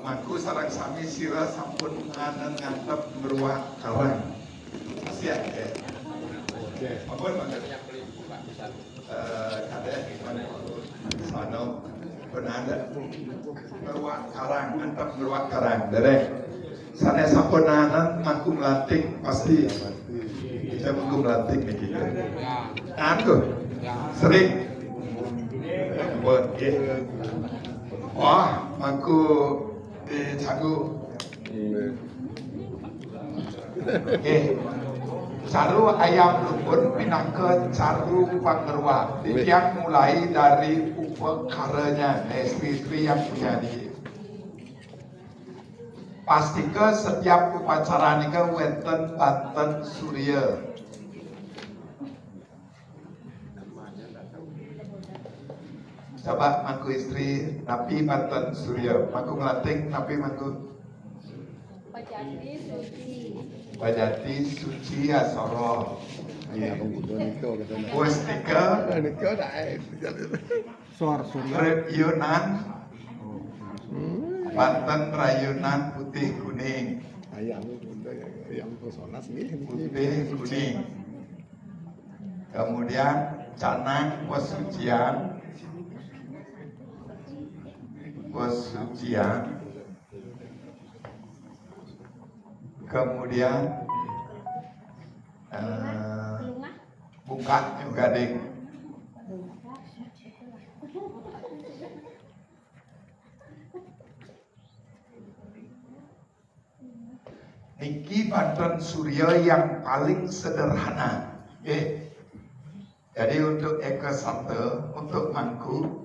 Mangku sarang sami sira sampun ngantep beruang kawan. Siap ya. Oke. Ampun banget. Kada gimana? Sono penanda beruang karang ngantep beruang karang. Derek. Sana sampun mangku melantik pasti kita mangku melantik nih kita. Aku sering. Buat wah, mangku di cagu. Caru ayam rumpun pindah ke caru pangerwa. Yang mulai dari upakaranya istri-istri yang punya di. Pastikan setiap upacara nika wenten banten surya. Coba mangku istri napi banten surya, mangku ngelanting napi mangku Pajati suci asoro. Iya, pengkudo niko katanya. Pustika Niko dae. Rayunan Banten rayunan putih kuning. Ayam yang personas nih. Putih kuning. Kemudian canang pesucian. Kemudian buka juga ding. Niki Banten Surya yang paling sederhana. Jadi untuk Eka Sante, untuk mangku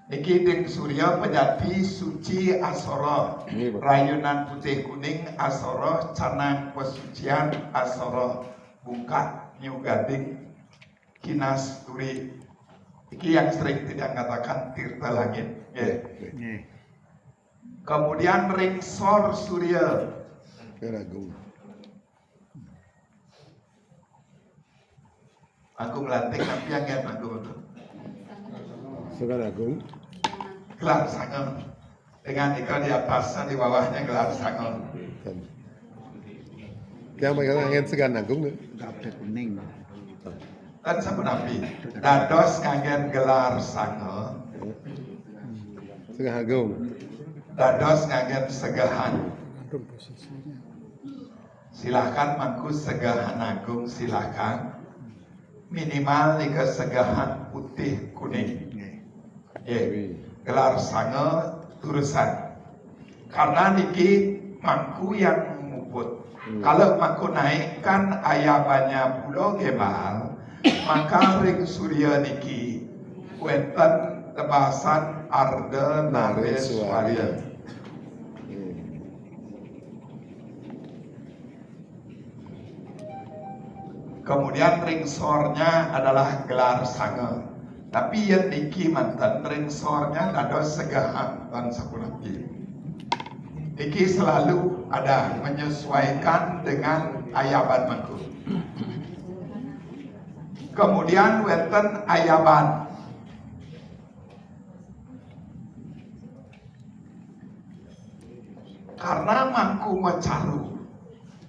niki ding Surya Pejati suci asoro, rayunan putih kuning asoro, canang pesucian asoro, buka New Gading kinas turi. Iki yang sering tidak katakan tirta langit. Kemudian ringsor Surya. Keragung. Aku melantik tapi yang aku Keragung. gelar sangon dengan ikan di atasnya di bawahnya gelar sangon. Yang mereka ngangin segan agung nih. Dapet kuning. Dan sabun api dados nganggen gelar sangon, Segan agung. dados nganggen segahan. Silahkan mangku segahan agung, silahkan minimal nika segahan putih kuning. Gelar sange turusan karena niki mangku yang muput. Kalau mangku naikkan ayabannya pulau Gebal, maka ring surya niki wenten tebasan arde nareswarya. Kemudian ringsornya adalah gelar sange. Tapi yang niki mantan ringsornya dados segahan dan sapunati. Niki selalu ada menyesuaikan dengan ayaban mangku. Kemudian wenten ayaban. Karena mangku mecaru,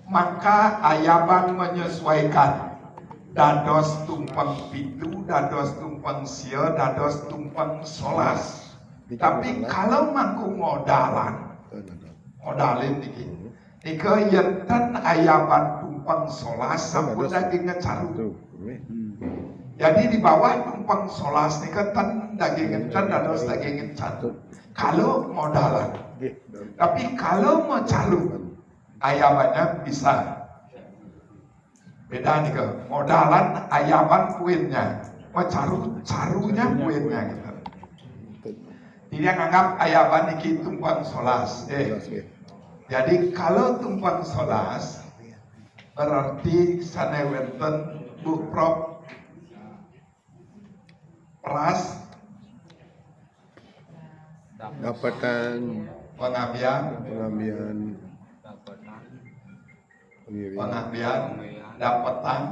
maka ayaban menyesuaikan. Dados tumpeng pitu, dados tumpeng sia, dados tumpeng solas. Tapi kalau mangku modalin niki, nika yenten ayaban tumpeng solas sampun daging ngecaru. Jadi di bawah tumpeng solas nika ten daging ngecen dados daging ngecaru. Kalau modalan, tapi kalau mau caru, ayabannya bisa. Beda nih ke modalan ayaban kuinnya, mau carunya kuinnya gitu. Tidak anggap ayaban niki tumpang solas. Jadi kalau tumpang solas berarti sana wenten bukrok pras dapatan pengambilan dapetan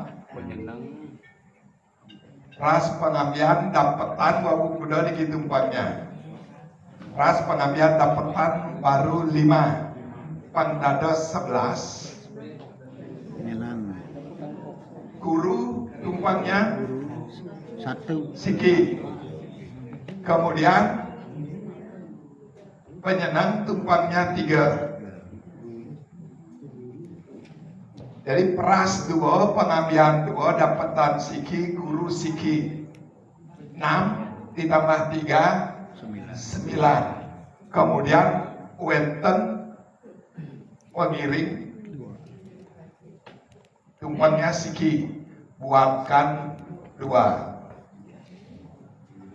ras pengambilan dapetan wabu kuda di tumpangnya Ras pengambilan dapatan baru 5, pangdados 11. Melan Guru tumpangnya satu Siki. Kemudian penyenang tumpangnya 3. Jadi peras 2, pengambilan 2, dapatan Siki, guru Siki 6 ditambah 3 9. Kemudian wenten pengiring tumpangnya Siki, buatkan 2.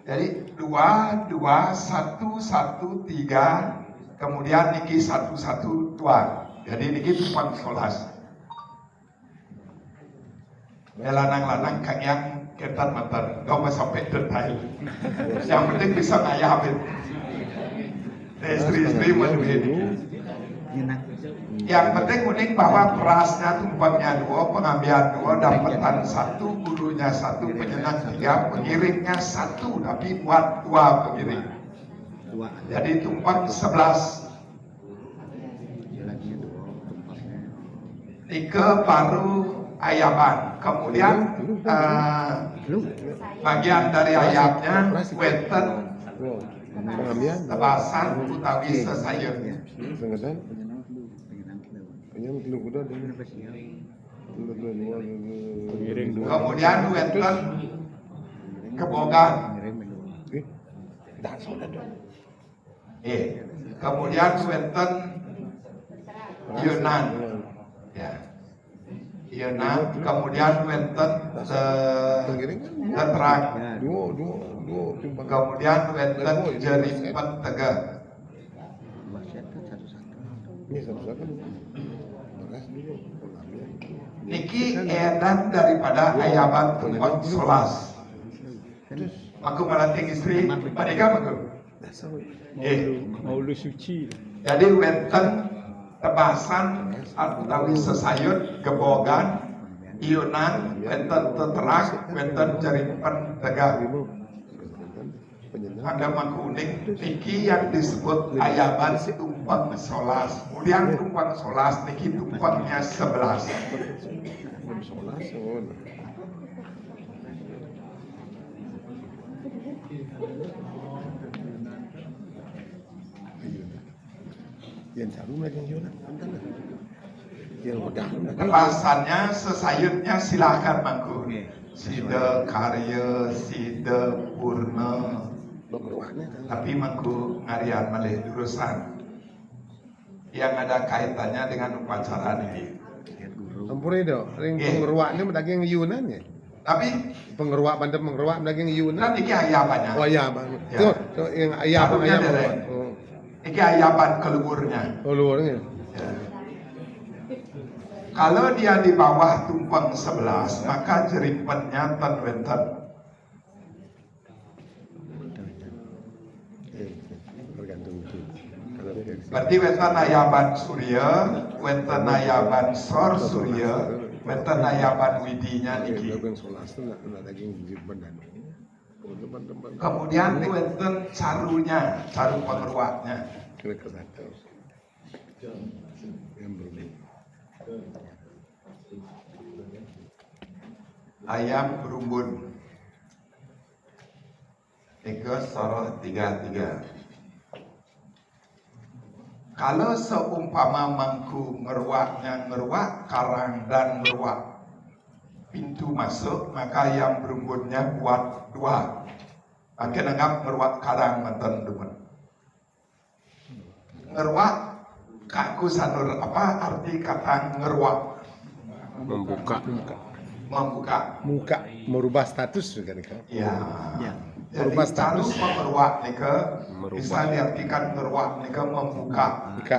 Jadi 2 2 1 1 3, kemudian niki 1 1 2. Jadi niki tumpang 11. Lanang-lanang kang yang ketan matan, gak mau sampai detail. Yang penting bisa ngayamin. Istri-istri menuhin. Menang Yang penting unik bahwa perasnya tumpangnya 2, pengambilan 2, dapatan 1, gurunya 1, penyenang 3, pengiringnya 1, tapi buat 2 pengiring. dua Jadi tumpang 11. jalannya dua tempatnya 3 baru ayaban. Kemudian lu bagian dari ayamnya wenten Pengambilan. tebasan utawi sesayun. Pengedan. penyenang lu Penyam telu kuda dan kenapa sih pengiring Kemudian wenten kebogan. ngirim dulu dah sudah dong. Kemudian wenten Yunan. Ya. Yunan, kemudian wenten Pengiring kan Tetrang. dua timbang. Kemudian wenten Jeripen Tegeh. dua set kan satu-satu Ini satu-satu. Beras dulu. Pengambilan. Niki edan daripada ayaban tumpang 11. terus Aku melanting istri, Padika aku. Dasar. Maulu suci. Jadi wenten tebasan utawi sesayut gebogan Yunan, wenten teterak, wenten Jeripen Tegeh. Penyenang. Ada makuning niki yang disebut ayaban tumpang 11. Kemudian tumpang 11 niki tumpangnya 11. Solas. Oh. Yang caru lagi yang Yona, yang udah. Tebasannya sesayutnya silahkan mangku. Sida karya, sida purna. Berwarna. Tapi mangku ngarian malih jurusan yang ada kaitannya dengan upacara ini. lihat guru Ampun itu, ring pengeruak ni daging Yunan ya. Tapi Pengeruak bandar pengeruak daging kan Yunan. ini ayabannya. Oh iya bang. Ya. Tuh yang ayam Carunya ayam. deh. Oh, Ini ayaban keluburnya. oh luarnya. Ya. Kalau dia di bawah tumpang 11, maka jeripennya ten wenten. Tergantung itu. Kalau dia Berarti wenten ayaban surya, wenten ayaban sor surya, wenten ayaban widinya niki. daging solas tu nak daging bandar. Oh teman-teman. Kemudian wenten carunya, caru pengeruaknya. Kena kesatu. Yang berbeda. Ayam berumbun. Eka soroh 33. Kalau seumpama mangku ngeruaknya ngeruak karang dan ngeruak pintu masuk, maka ayam berumbunnya buat 2. Makin anggap ngeruak karang menten demen. Ngeruak kaku sanur, apa arti kata ngeruak? Membuka. Membuka. Muka merubah status juga nih kan. Ya. ya Jadi Merubah caru status. mengeruak nika Merubah. bisa diartikan ngeruak nika membuka. Muka.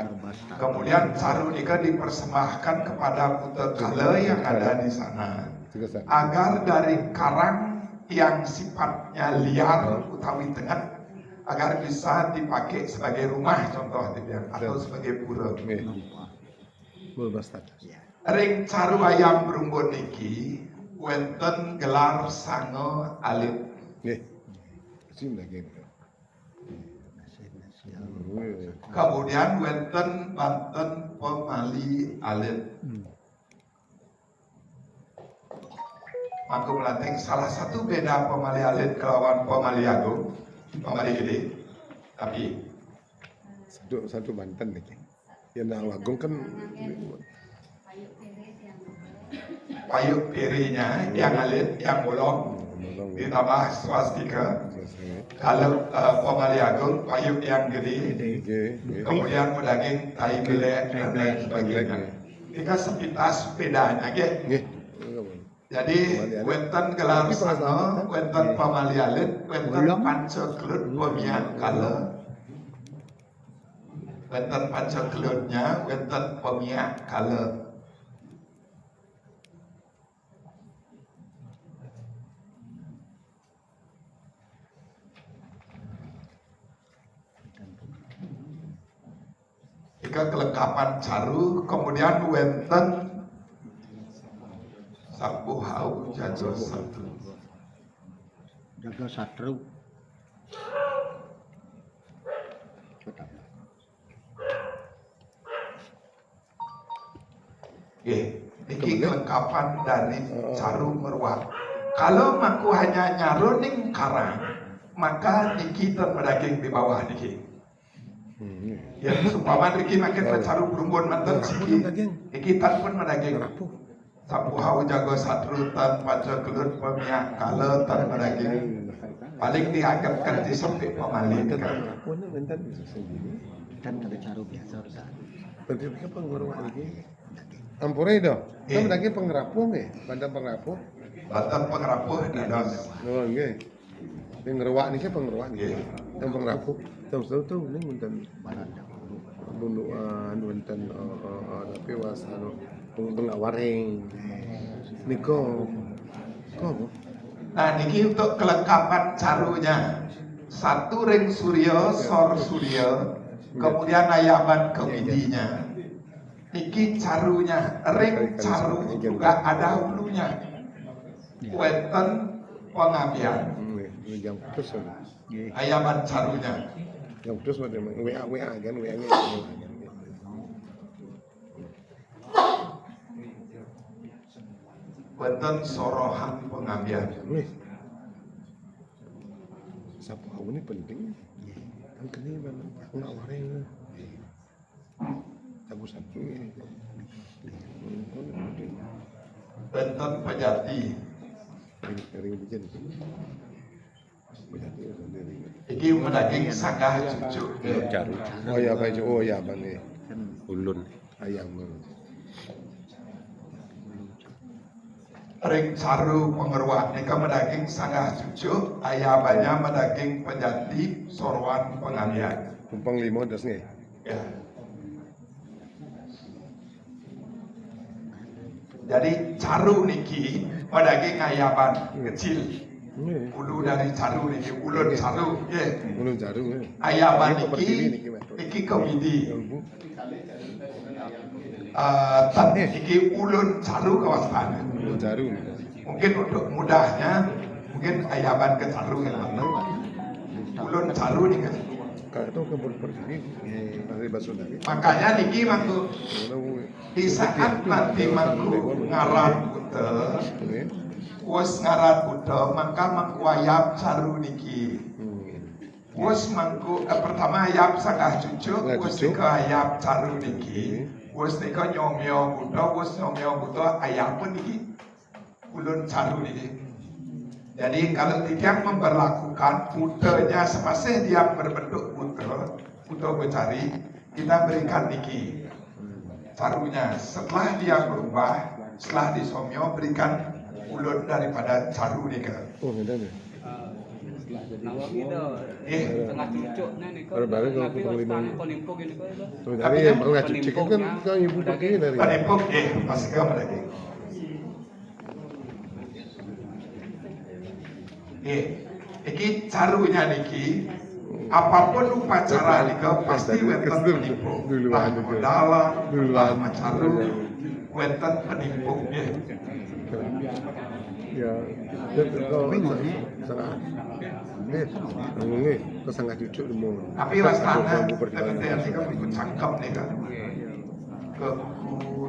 Kemudian caru nika dipersembahkan kepada putra yang ada di sana Juga sah. agar dari karang yang sifatnya liar utawi tengah agar bisa dipakai sebagai rumah contoh atau sebagai pura. Merubah status. Ring caru ayam berumbun niki wenten gelar sango alit. Nih. Sim lagi. Kemudian wonten Banten pemali alit. Maka melatih salah satu beda pemali alit kelawan pemali agung, pemali gede. Tapi satu Banten nih. Ya nah Agung kan payuk pirinya yang alit, yang bolong, ditambah swastika. Kalau pemali agung payuk yang gede, kemudian pedaging tai gelek dan lain sebagainya. Jika sepintas bedanya, jadi wonten gelar sana, wonten pemali alit, wonten pancaklut pemiak kala. Wonten pancakutnya, wonten pemiak kala. Jika kelengkapan caru, kemudian wonten sapu hau jago satu. Jaga satru. Ini kelengkapan dari caru meruak. Kalau maku hanya nyaruning karang, maka niki terpedaging di bawah niki. Ya, sumpama niki makin caru berumbun mantan siki, niki tan pun medaging. Sapu hau jago satru tan paca kelut pemiak kala tan medaging. Paling dianggapkan di sampai pemali kan. Kan ada cara biasa Ustaz. Bentuknya pengeruak lagi. Ampura itu, kan lagi pengerapuh nih, pada pengerapuh. Batang pengerapuh dados. Oh nggih. Pengeruak nih pengeruak nih. Yang pengerapuh. Terus tuh ini munten Baranda. bunduan wonten tapi wasano penglawaring. Niko. Kok? Nah niki untuk kelengkapan carunya. Satu ring surya, sor surya, kemudian ayaban kemidinya. Niki carunya, ring caru juga ada hulunya. Wonten pengambian Yang putus kan. ayaban carunya. Yang putus macam WA kan WA nya. Wonten sorohan pengambian. Nih. Sapu hau ini penting. Kan kini mana penglawaring. Sapu satu ini. Wonten pejati. Ring bikin. Pejati sendiri. Iki medaging sanggah cucuk. Jaru. Oh ya baju. Oh ya bane. Ulun. Ayam. Ring caru pengeruak nika medaging sanggah cucuk, ayabannya medaging pejati sorwan pengambian. Tumpang limo das nih. Ya. Jadi caru niki medaging ayaban kecil. Ulu dari caru niki, ulun caru, ya. Ulun jaru. Ayaban niki kemidi. Tan niki ulun caru kawasan. Ulun jaru. Mungkin untuk mudahnya, mungkin ayaban ke caru yang mana. Ulun caru nih kan. Kalau itu kebun ini masih basuh dari. Makanya niki mangku di saat nanti mangku ngarat buta, wes ngarat buta, maka mangku ayam caru niki. Wes mangku pertama ayam sanggah cucuk, wes nika ayam caru niki. Wes nika nyomyo buta, wes nyomyo buta ayam pun niki. Ulun caru niki. Jadi kalau tidak memperlakukan putanya semasa dia berbentuk putra becari, kita berikan niki carunya. Setelah dia berubah, setelah disomyo berikan ulun daripada caru nika. Oh, ada nih. Nawa kita tengah cucuknya nih kok. Baru-baru kalau Tapi penglima. waktu penimpuk ini kok itu. So, dari yang pernah cuci kan ibu pakai dari. Penimpuk, pasti kamu lagi. Iki carunya niki, apapun upacara nika pasti wonten penimpuk. Lah dalam, lah caru, wonten penimpuk. Ya. Kau salah. Ngomongnya kau sangat cucuk demo. Tapi wastana teman-teman ini kan ikut cangkep nih kan. Ke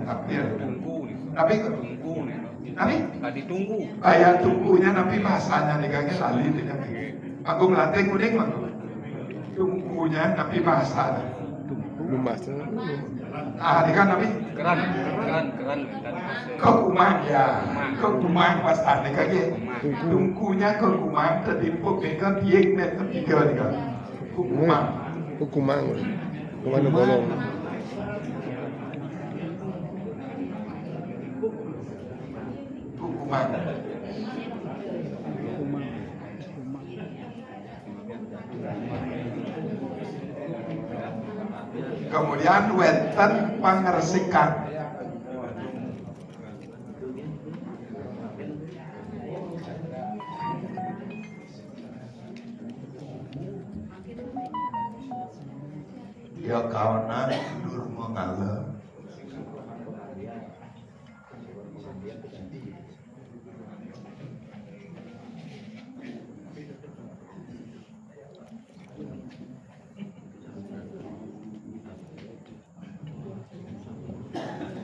tapi Tunggu nih. tapi Tunggu nih. tapi Tadi tunggu. kayak tunggunya tapi bahasanya nih kan lali dengan aku melatih kuning mah. Tunggunya tapi bahasanya. Memasak. Ah, ini kan tapi Keran. kekumang ya, kekumang wastana nih kan ya. Tunggunya kekumang tertimpuk nih kan tiek net ketiga nih kan. Kekumang. Hukumang. Kemana bolong? Hukuman. Kemudian weten pangersikan. Ya kawanan dur mengalah.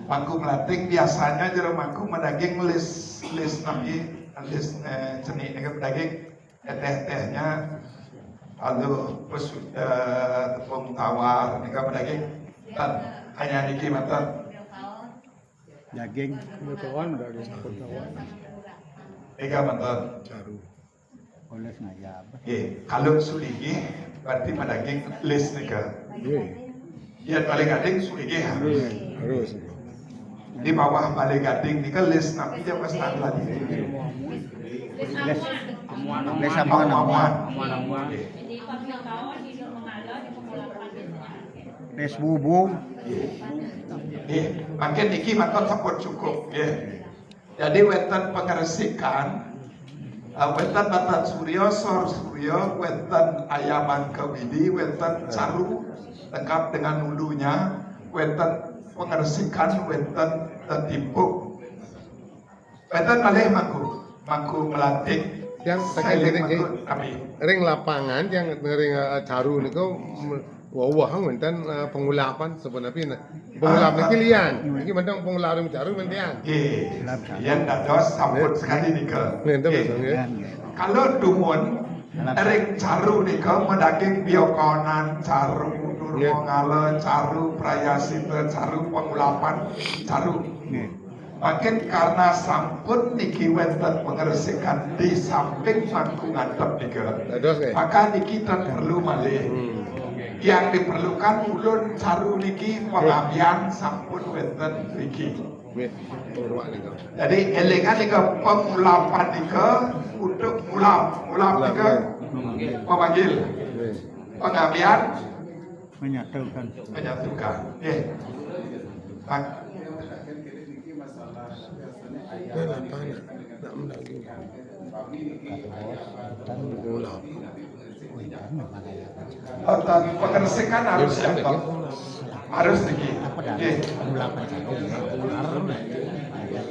Mangku melatih biasanya jero mangku mendaging lis nabi lis cenik dengan daging teh-tehnya lalu tepung tawar dengan daging dan hanya niki mata Daging. Pengetahuan dari pengetahuan. ega mata Caru. Oles ngajab. kalau suligi berarti daging lis nika Iya. ya paling gading suligi Harus. di bawah balik gading nika lis nabi dia pas lagi Les. Amuan-amuan. Les sama Amuan. Amuan-amuan. Jadi pagkakataon, hindi mengalah di pengulapan itu. Les bubung. Makin niki makan sapot cukup ya. Jadi weten pengeresikan, weten batan suryo, sor suryo, weten ayaman kewidi, weten caru lengkap dengan ulunya, weten pengeresikan, weten tetimpuk. Weten malih mangku melantik. Yang Sailing terkait mangku, dengan tapi ring lapangan yang ring caru ni kau wah wenten pengulapan sebenarnya pengulapan kilian ini mandang pengulapan caru mentian yang dados sampun sekali nika. Nih, itu maksudnya. Kalau dumun ring caru nika mendaging biokonan caru nurmongala caru prayasita caru pengulapan caru. Makin karena sampun niki wenten pengeresikan di samping mangku ngadep nika. Dados ke? Maka niki tan perlu malih. Yang diperlukan ulun caru niki pengabian sampun wenten niki. Wait, pengurwak ni kau. Jadi elingan nika pengulapan nika untuk ulap nika memanggil pengabian Menyatukan. menyatukan. Dia lapan nak mendagi. Pengulap. Pengeresikan harus siapa? Harus niki. Pengulapan satu.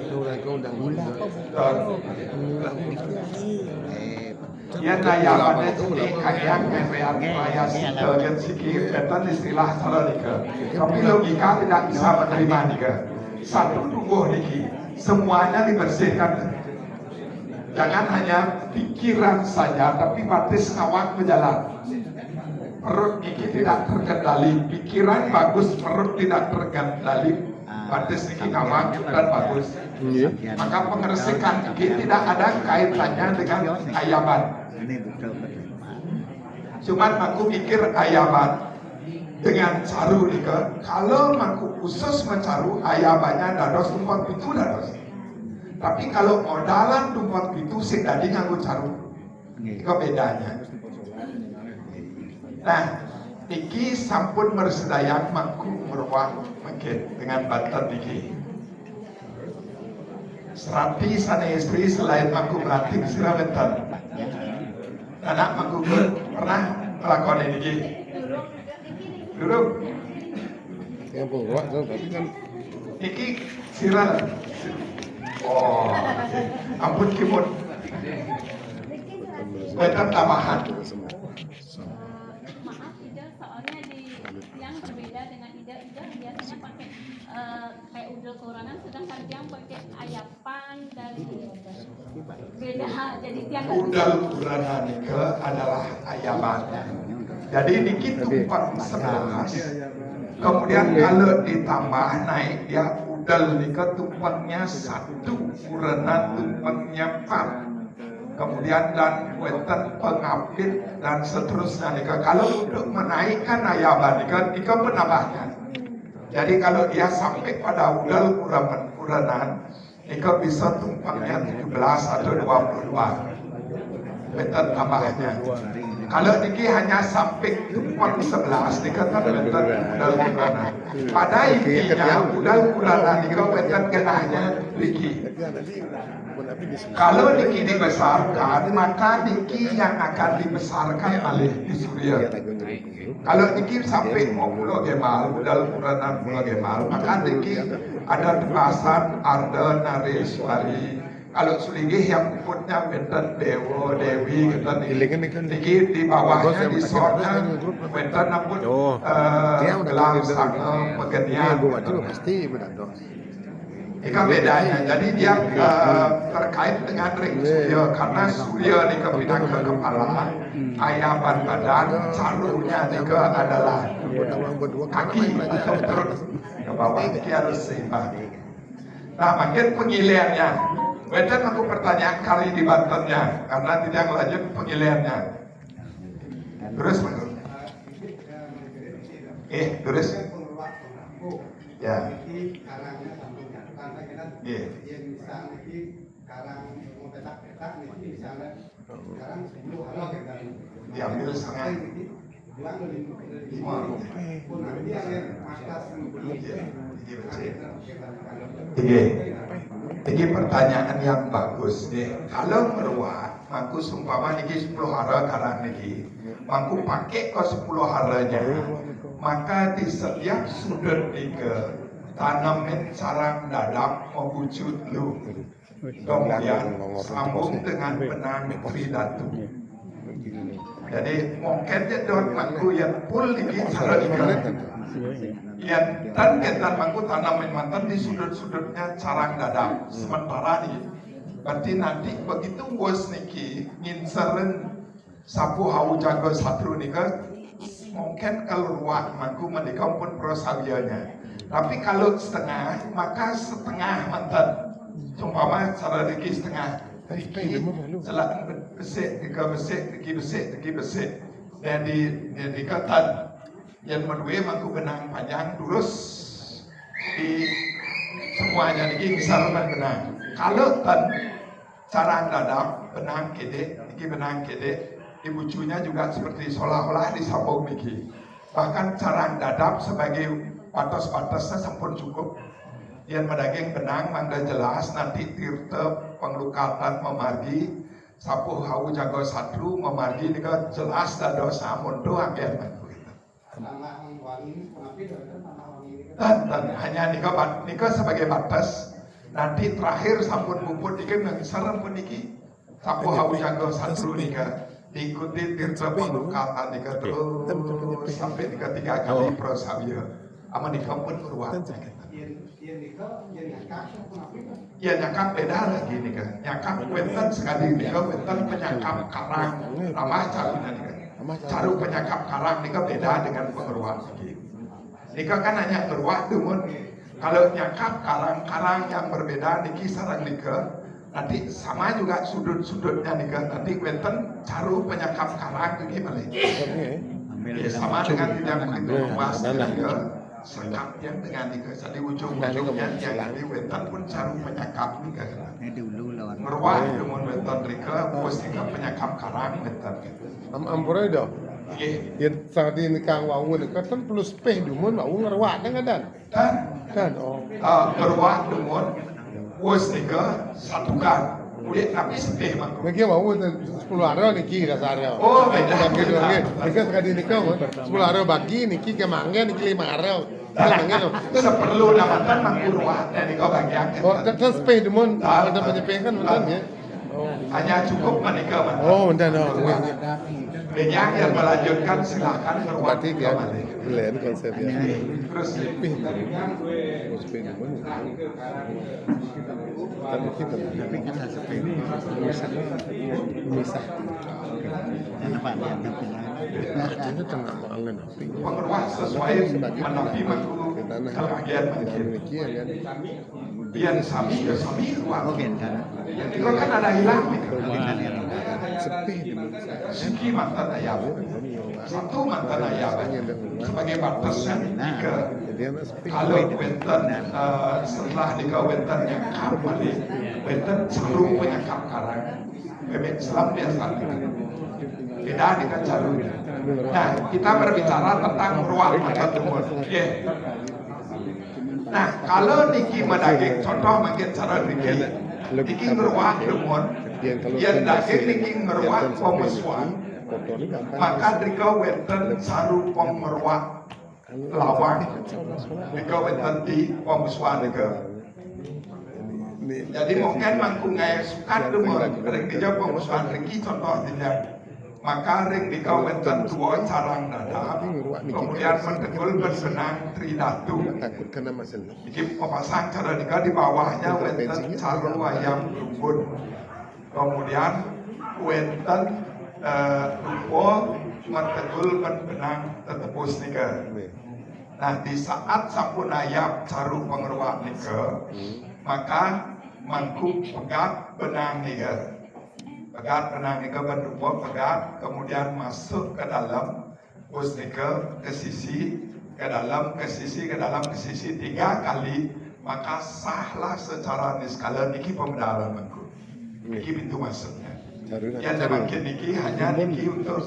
Mulai kau undang gula. Ya nayamannya jadi kayak memean prayasi dan sikit beton istilah salah nika. Tapi logika tidak bisa menerima nika. Satu tubuh niki semuanya dibersihkan. Jangan hanya pikiran saja, tapi batis awak berjalan. Perut niki tidak terkendali, pikiran bagus, perut tidak terkendali. Batis niki awak dan bagus. Maka pengeresikan niki tidak ada kaitannya dengan ayaman. Ini betul betul. Cuman aku pikir ayaman dengan caru nika. Kalau aku khusus mencaru ayamannya dados tumpang pitu dados. Tapi kalau modalan tumpang pitu sing dadi nganggo caru. Itu bedanya. Nah, niki sampun mersedayang mangku merwah mungkin dengan banten niki. Serapi sana istri selain mangku melatih sila bentar. Anak mangku pernah melakukan ini. Duduk. Yang pengurwak tu tapi kan Niki sirah. Oh, Ampun kimut. Wonten tambahan. Maaf Ida, soalnya di yang berbeda dengan Ida biasanya pakai kayak udel kuranan, sedangkan yang pakai ayapan dan beda. Jadi tiang Udal kurana nika adalah ayaman. Jadi niki tumpang 11. Kemudian kalau ditambah naik dia udal nika tumpangnya 1, kuranan tumpangnya 4. Kemudian dan wonten pengapit dan seterusnya nika. Kalau untuk menaikkan ayaman nika penambahnya. Jadi kalau dia sampai pada udal kuranan nika bisa tumpangnya 17 atau 22. Wonten tambahnya. Kalau niki hanya sampai tumpang 11 nika kan wonten udal kuranan. Pada intinya udal kuranan nika wonten genahnya niki. Kalau niki dibesarkan, maka niki yang akan dibesarkan oleh di Surya. Kalau niki sampai 50 gemal, udal kuranan 10 gemal, maka niki ada tebasan Arda Nareswari. Kalau sulingih yang puputnya benten Dewo, Dewi, kita niki di bawahnya di sortnya benten naput gelang sangem pegenian. Pasti benar. Ika bedanya, jadi dia terkait dengan ring surya karena surya di kepinang ke kepala, ayapan badan, carunya nika adalah kaki atau perut ke bawah, ini harus seimbang. Nah, makin pengiliannya, Wedan aku pertanyaan kali di Bantennya karena tidak lanjut pengiliannya. Terus, terus, ya. Iya. Diambil setengah. 5. Ini pertanyaan yang bagus nih. Kalau meruat, mangku sumpama niki 10 hara karang niki, mangku pakai ke 10 haranya, maka di setiap sudut nika tanamin sarang dadap mewujud lu. Kemudian sambung dengan benang tridatu. Jadi mungkin dia don mangku yang pul niki cara ika. Yang dan kita mangku tanamin mantan di sudut-sudutnya sarang dadap. Sementara nih, berarti nanti begitu bos niki nginserin sapu hau jago satru nika, mungkin keluar mangku menikah pun prosawianya. Tapi kalau setengah, maka setengah mantan. Sumpama cara diki setengah. Selain besik, tiga besik. Dan di katan yang kedua mangku benang panjang lurus di semuanya diki kisaran benang. Kalau tan cara dadap benang kede, di bucunya juga seperti seolah-olah disambung niki. Bahkan cara dadap sebagai batas-batasnya sampun cukup. Yang medaging benang mangga jelas nanti tirta penglukatan memargi sapu hau jago satru memargi nika jelas dado samun doang ya dan hanya nika sebagai batas nanti terakhir sampun bubut nika mengisaran pun niki sapu hau jago satru nika diikuti tirta penglukatan nika terus sampai nika 3 kali prosawya ama nika pun keluar. Ya nyakap beda lagi nih kan. Nyakap wenten sekali nih kan wenten penyakap karang ramah carunya nih kan. Caru penyakap karang nih kan beda dengan pengeruan lagi. Nika kan hanya ngeruak dumun. Kalau nyakap karang-karang yang berbeda niki sarang nika nanti sama juga sudut-sudutnya nih kan. Nanti wenten caru penyakap karang gimana? Ya sama dengan tidak begitu luas nika. Sekap yang dengan nika jadi ujung-ujungnya yang di wetan pun caru penyakap nika meruah dengan wetan nika bos nika penyakap karang wetan Ampura itu. Yang saat ini kang wawu nika kan plus peh dumun wawu ngerwak kan kan oh meruah dengan bos nika satukan udah tapi sepeh mangko Mungkin wawu 10 hara niki dasarnya. Oh beda Nika sekali nika 10 hara bagi niki ke mangga niki 5 hara. Seperlu namatan mangkurwa dan kau bagian. Oh, kan sepeh demon ada penyepeh kan betul ya? Hanya cukup menikah. Oh, betul dong. Banyak yang melanjutkan silakan meruat Berarti dia kembali. lain konsepnya. Terus Sepeh demon. Tapi kita Tapi kita sepeda misah. karena Pak dia ada pilihan. Itu tengah malam api. pengeruat sesuai menapi mangku kebagian mungkin. Demikian kan. Biar sami ya sami ruang. Oke kan. Jadi kau kan ada hilang nih. Sepeh demon. Siki mantan ayam. Satu mantan ayam. Sebagai batasan tiga. Jadi anak sepeh. Kalau wenten setelah dikau wenten nyakap balik, wenten sarung penyakap karang. Bebek Islam biasa. Beda dengan caranya. Nah, kita berbicara tentang ruang pada tumbuh. Nah, kalau niki medaging contoh mungkin cara niki. Niki ngeruak tumbuh. Yang daging niki ngeruak pemesuan. Maka dikau wenten sarung pemeruak lawang. Dikau wenten di pemesuan dikau. Jadi mungkin mangku ngaya sukat tumbuh. Ring dijawab pemesuan niki contoh tidak. Maka ring dikau wenten dua carang dadap. Kemudian mentegul bersenang tridatu. Takut kena masalah. Jadi pemasang cara dikau di bawahnya wenten caru ayam rumput. Kemudian wenten rupo mentegul benang tetepus nika. Nah di saat sampun ayam caru pengeruak nika, maka mangku pegat benang nika. Pegat benang nika berupa pegat, kemudian masuk ke dalam bus nika ke sisi, ke dalam, ke sisi, ke dalam, ke sisi 3 kali, maka sahlah secara niskala niki pemedalan mangku. Niki pintu masuknya. Yang makin niki hanya niki untuk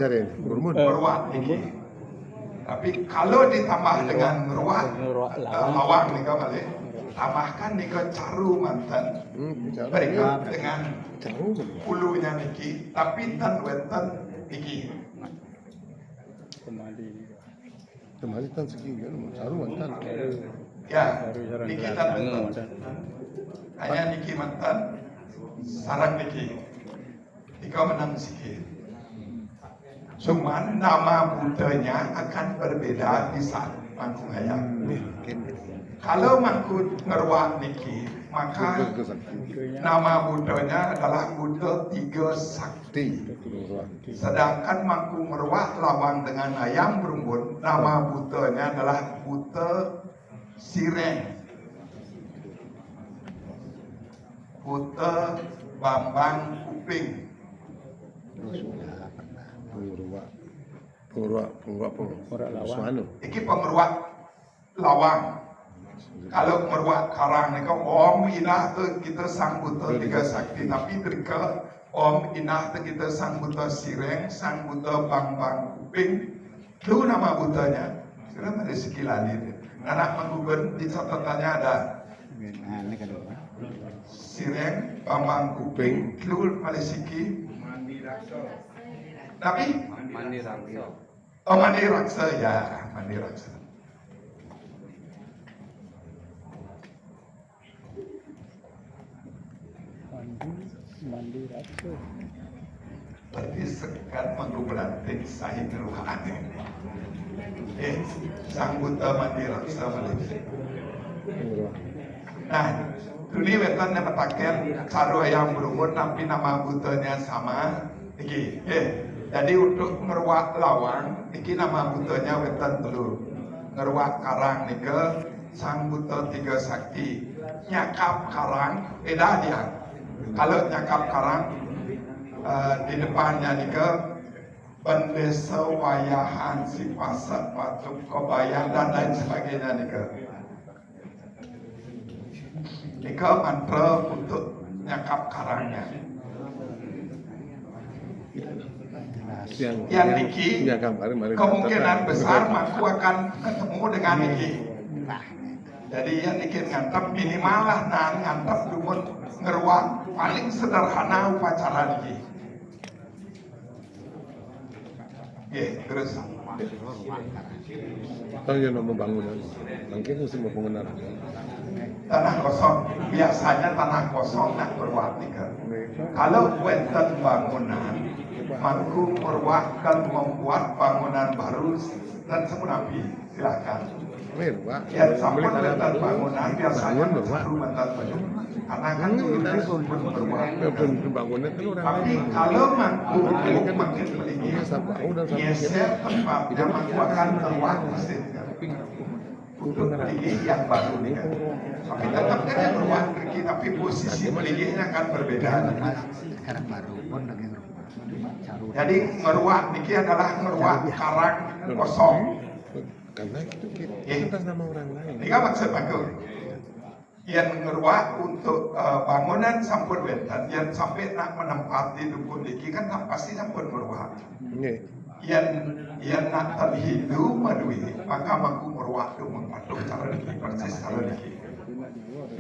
meruat niki. Tapi kalau ditambah dengan meruat lawang nika balik, tambahkan nika caru mantan. Berikut dengan ulunya niki, tapi tan wenten niki. Kembali tan segi kan, caru mantan. Ya, niki tan wenten. Hanya niki mantan, sarang niki. Ika menang sikit. Cuman nama budanya akan berbeda di saat mangkung ayam. Kalau mangkut ngeruak niki, maka nama budanya adalah Buddha 3 Sakti. Sedangkan mangkung ngeruak lawang dengan ayam berumbun, nama budanya adalah Buddha Sireng. Buddha Bambang Kuping. Pengurua lawang. Iki pengeruak lawang. Kalau meruak karang ni kau om inah tu kita sambut tu 3 sakti, tapi mereka om inah tu kita sambut tu Sireng, sambut tu Bambang Kuping. Lu nama butanya. Sekarang ada sekilali dia. Anak menggugur di catatannya ada Sireng, Bambang Kuping, lu Malesiki. Tapi Mandi raksa. oh mandi raksa ya, mandi raksa. Mandi raksa. Tapi sekat mengguberantik sahih rohani. Sanggut mandi raksa Malaysia. Nah, ini wetan yang metaken saru ayam berumbun tapi nama butanya sama. Iki, jadi untuk ngeruak lawang, iki nama butanya wetan dulu. Ngeruak karang nika sang buta 3 sakti. Nyakap karang beda dia. Kalau nyakap karang di depannya nika pendesa wayahan si pasat patuk kebayang dan lain sebagainya nika. Nika mantra untuk nyakap karangnya. Yang Niki kemungkinan besar aku akan ketemu dengan Niki. Jadi yang Niki ngantap minimal lah ngantap lumut ngeruang paling sederhana upacara Niki. terus Tahu yang nama bangunan, mungkin itu semua bangunan. tanah kosong, biasanya tanah kosong nak berwak nika. Kalau wenten bangunan, mangku berwakkan membuat bangunan baru dan semunapi, silakan. Amin, Pak. Ya, sampun wenten bangunan biasanya Bangun, Pak. baru wenten bangunan. Karena kan dulu kan sampun berwak. Walaupun bangunan kan orang Tapi lain. kalau mangku makin melinggi, geser tempatnya mangku akan berwak mesin. Untuk melinggi yang baru nih. Tapi tetap kan yang berwak pergi, tapi posisi melingginya akan berbeda. Sekarang baru pun lagi caru. Jadi meruak niki adalah meruak karang kosong. Karena itu kita atas nama orang lain. Ini maksud aku. Yang meruak untuk bangunan sampun wenten, yang sampai nak menempati dukun niki kan pasti sampun meruak. Nggih. Yang nak terhidu madui, maka mampu meruak tu mengpatuh cara niki persis cara niki.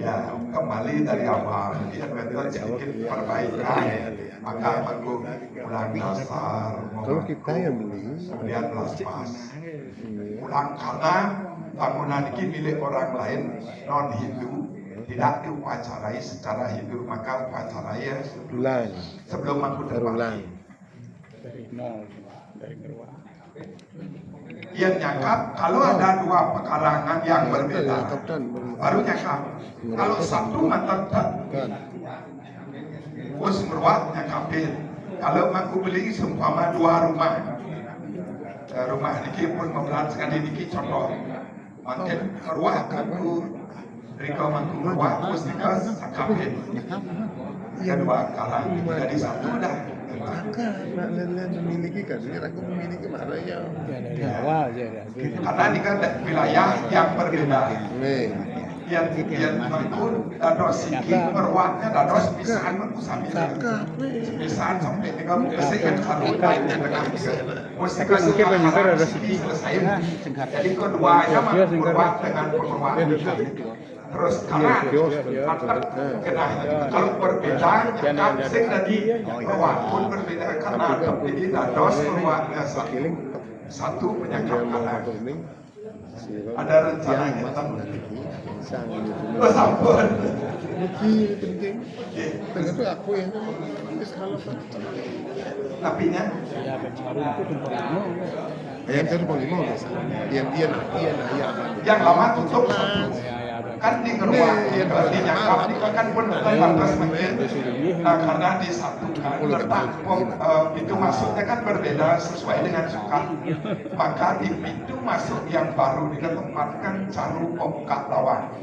Ya, kembali dari awal, dia betul sedikit perbaikan, maka mampu ulang dasar, Kalau kita yang beli, kemudian laspas, ulang karena bangunan ini milik orang lain non Hindu, tidak diupacarai secara Hindu, maka upacarai ulang, sebelum mampu terulang. dari nol, dari ngerwa. Yang nyakap kalau ada dua pekarangan yang berbeda, Kapten, baru nyakap. Kalau satu mantan bos meruak nyakapin. Kalau aku beli seumpama dua rumah, rumah niki pun membelat sekali niki contoh. Makin meruak aku, Rika mampu meruak bos nika sakapin. Kedua karang jadi satu dah. maka nak lain-lain memiliki kan, dia aku memiliki mana yang Ya dari awal aja ya. Karena ini kan wilayah yang berbeda. nih, Yang mangkun dados siki meruaknya dados pisahan mengkusami pisahan sampai dengan kesehatan satu lain dengan musika selesai. Jadi keduanya meruak dengan pemeruak. Terus karena kena kalau berbeda kan sing tadi meruak pun berbeda karena jadi dados meruaknya satu penyakit anak. Ada rencana kita oh sampun Mungkin penting. Tengah tu aku yang kalau tapi nya Ya Caru itu tempat lama. yang itu polimo yang yang lama tutup Ya kan di keruak di nyakap di kan pun terbatas mungkin nah karena disatukan letak pintu masuknya kan berbeda sesuai dengan suka maka di pintu masuk yang baru ditempatkan caru pembuka lawan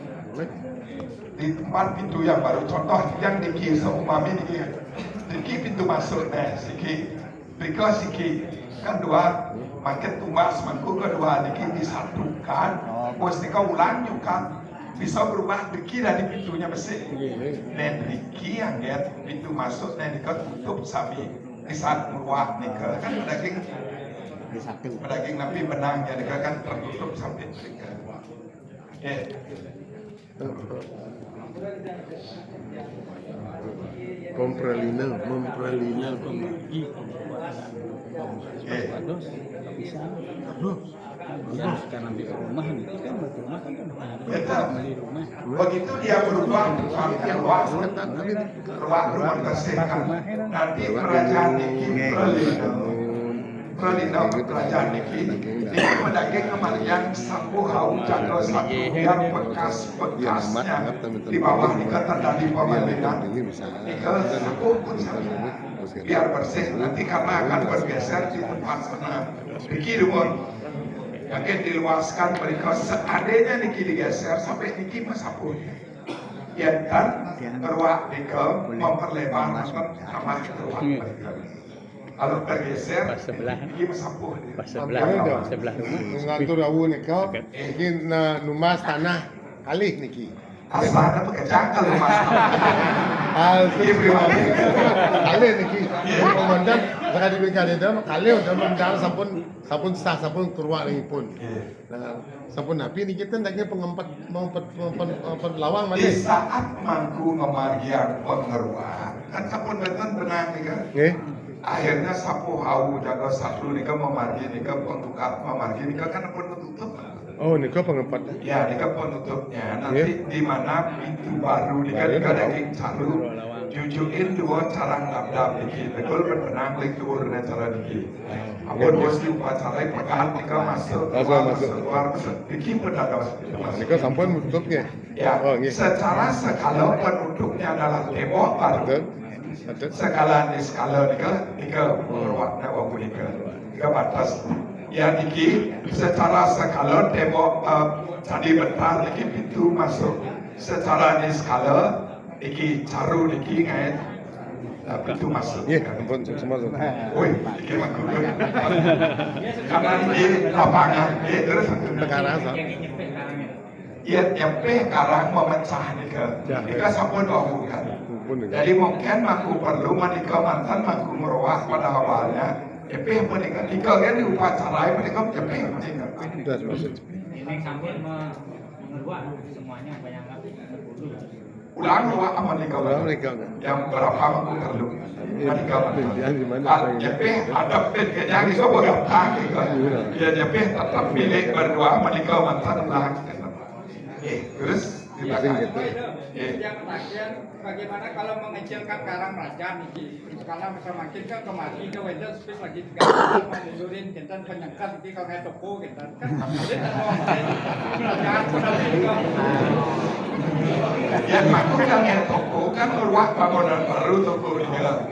di tempat pintu yang baru contoh yang di kiri seumpami di kiri pintu masuk siki because siki kan dua makin tumbas mangku kedua di kiri disatukan mesti kau ulang juga bisa berubah deki dari pintunya besi dan deki yang get pintu masuk dan dika tutup sami di saat meluak nika kan pedaging pedaging nabi benang ya dika kan tertutup sampai dika memperlina Membagi terus bisa. Ya karena di rumah nanti kan batu rumah kan beli rumah. begitu dia berubah sampai ruang rumah tersekat nanti kerajaan niki Pralina kerajaan niki ini pedaging kemalian sapu hau cakro satu yang bekas-bekasnya di bawah nika terjadi pembangunan nika sapu pun sama biar bersih nanti karena akan bergeser di tempat sana pikir makin diluaskan mereka seadanya niki digeser sampai niki masapu ya kan ruang nika memperlebar tambah ruang mereka kalau bergeser niki masapu Sebelah rumah. mengatur awu ni kau mungkin na numas tanah kali niki asal ada pekecang kalau masalah Iki pribadi. Kali niki komandan sekali diberikan itu kali udah mendalam sampun sah sampun keluar lagi pun. Nah, sampun nabi ini kita hendaknya pengempat lawang Di mana? saat mangku ngemargian pengeruan, kan sampun beten benang nih kan. Nggih. Akhirnya sapu hau jaga sabtu nika memargi nika pengtukar memargi nika kan pun tutup. Oh, nika pengempat. Ya, nika penutupnya nanti di mana pintu baru nika daging caru jujuin dua carang dap niki betul berbenang lek tur cara niki. Ampun bos di upacara pekan nika masuk keluar niki pedagang. Nika sampun tutupnya. Ya, Oh, nggih. secara skala penduduknya adalah tembok baru. Betul. Skala nika berwarna wangu nika batas. Ya niki secara skala tembok tadi bentar niki pintu masuk. Secara skala niki caru niki ngai pintu masuk. Iya, ampun semua. Woi, niki mangku. Karena di lapangan, terus Sekarang ia nyampe karang memecah nika. Nika sampun bau kan. Jadi mungkin aku perlu menikah mantan aku merowak pada awalnya. Tapi menikah kan di upacara mereka tapi menikah. Sudah maksud. Ini sambil mengeluar semuanya banyak Ulang ruak sama nikah. Ulang nikah. Yang berapa aku perlu menikah Yang di mana? Tapi ada yang itu berapa gitu. Ya tapi tetap milik berdua menikah mantan lah. Terus Gitu. Yang terakhir, bagaimana kalau mengecilkan karang raja nih? Karena misal makin kan kemari ke weather space lagi mau mundurin kentan penyengkat itu kalau kayak toko kentan kan sulit kan mau kerajaan nanti juga. Yang makhluk yang toko kan ruak bangunan baru toko juga.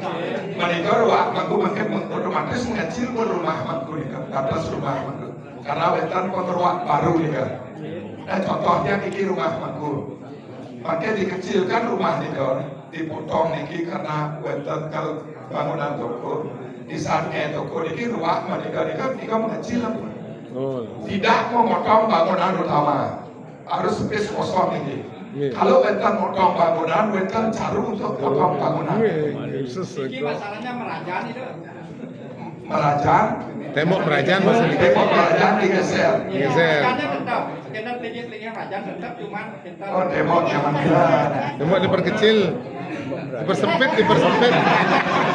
Mereka ruak makhluk makin otomatis mengecil rumah makhluk juga atas rumah makhluk. Karena wetan ruak baru juga. Contohnya niki rumah makhluk. Makanya dikecilkan rumah nika, dipotong niki karena wetan kalau bangunan toko. Di saatnya toko niki ruak nika mengecil. Oh. Tidak memotong bangunan utama. Harus space kosong ini. Kalau wetan motong bangunan, wetan caru untuk potong bangunan. Ini masalahnya merajaan itu. Merajaan, Tembok kerajaan masih di tembok merajaan digeser. Geser. Rajaannya tetap, kentan tinggi rajaan tetap cuman kentan. Oh, temboknya mana? Tembok diperkecil, dipersempit.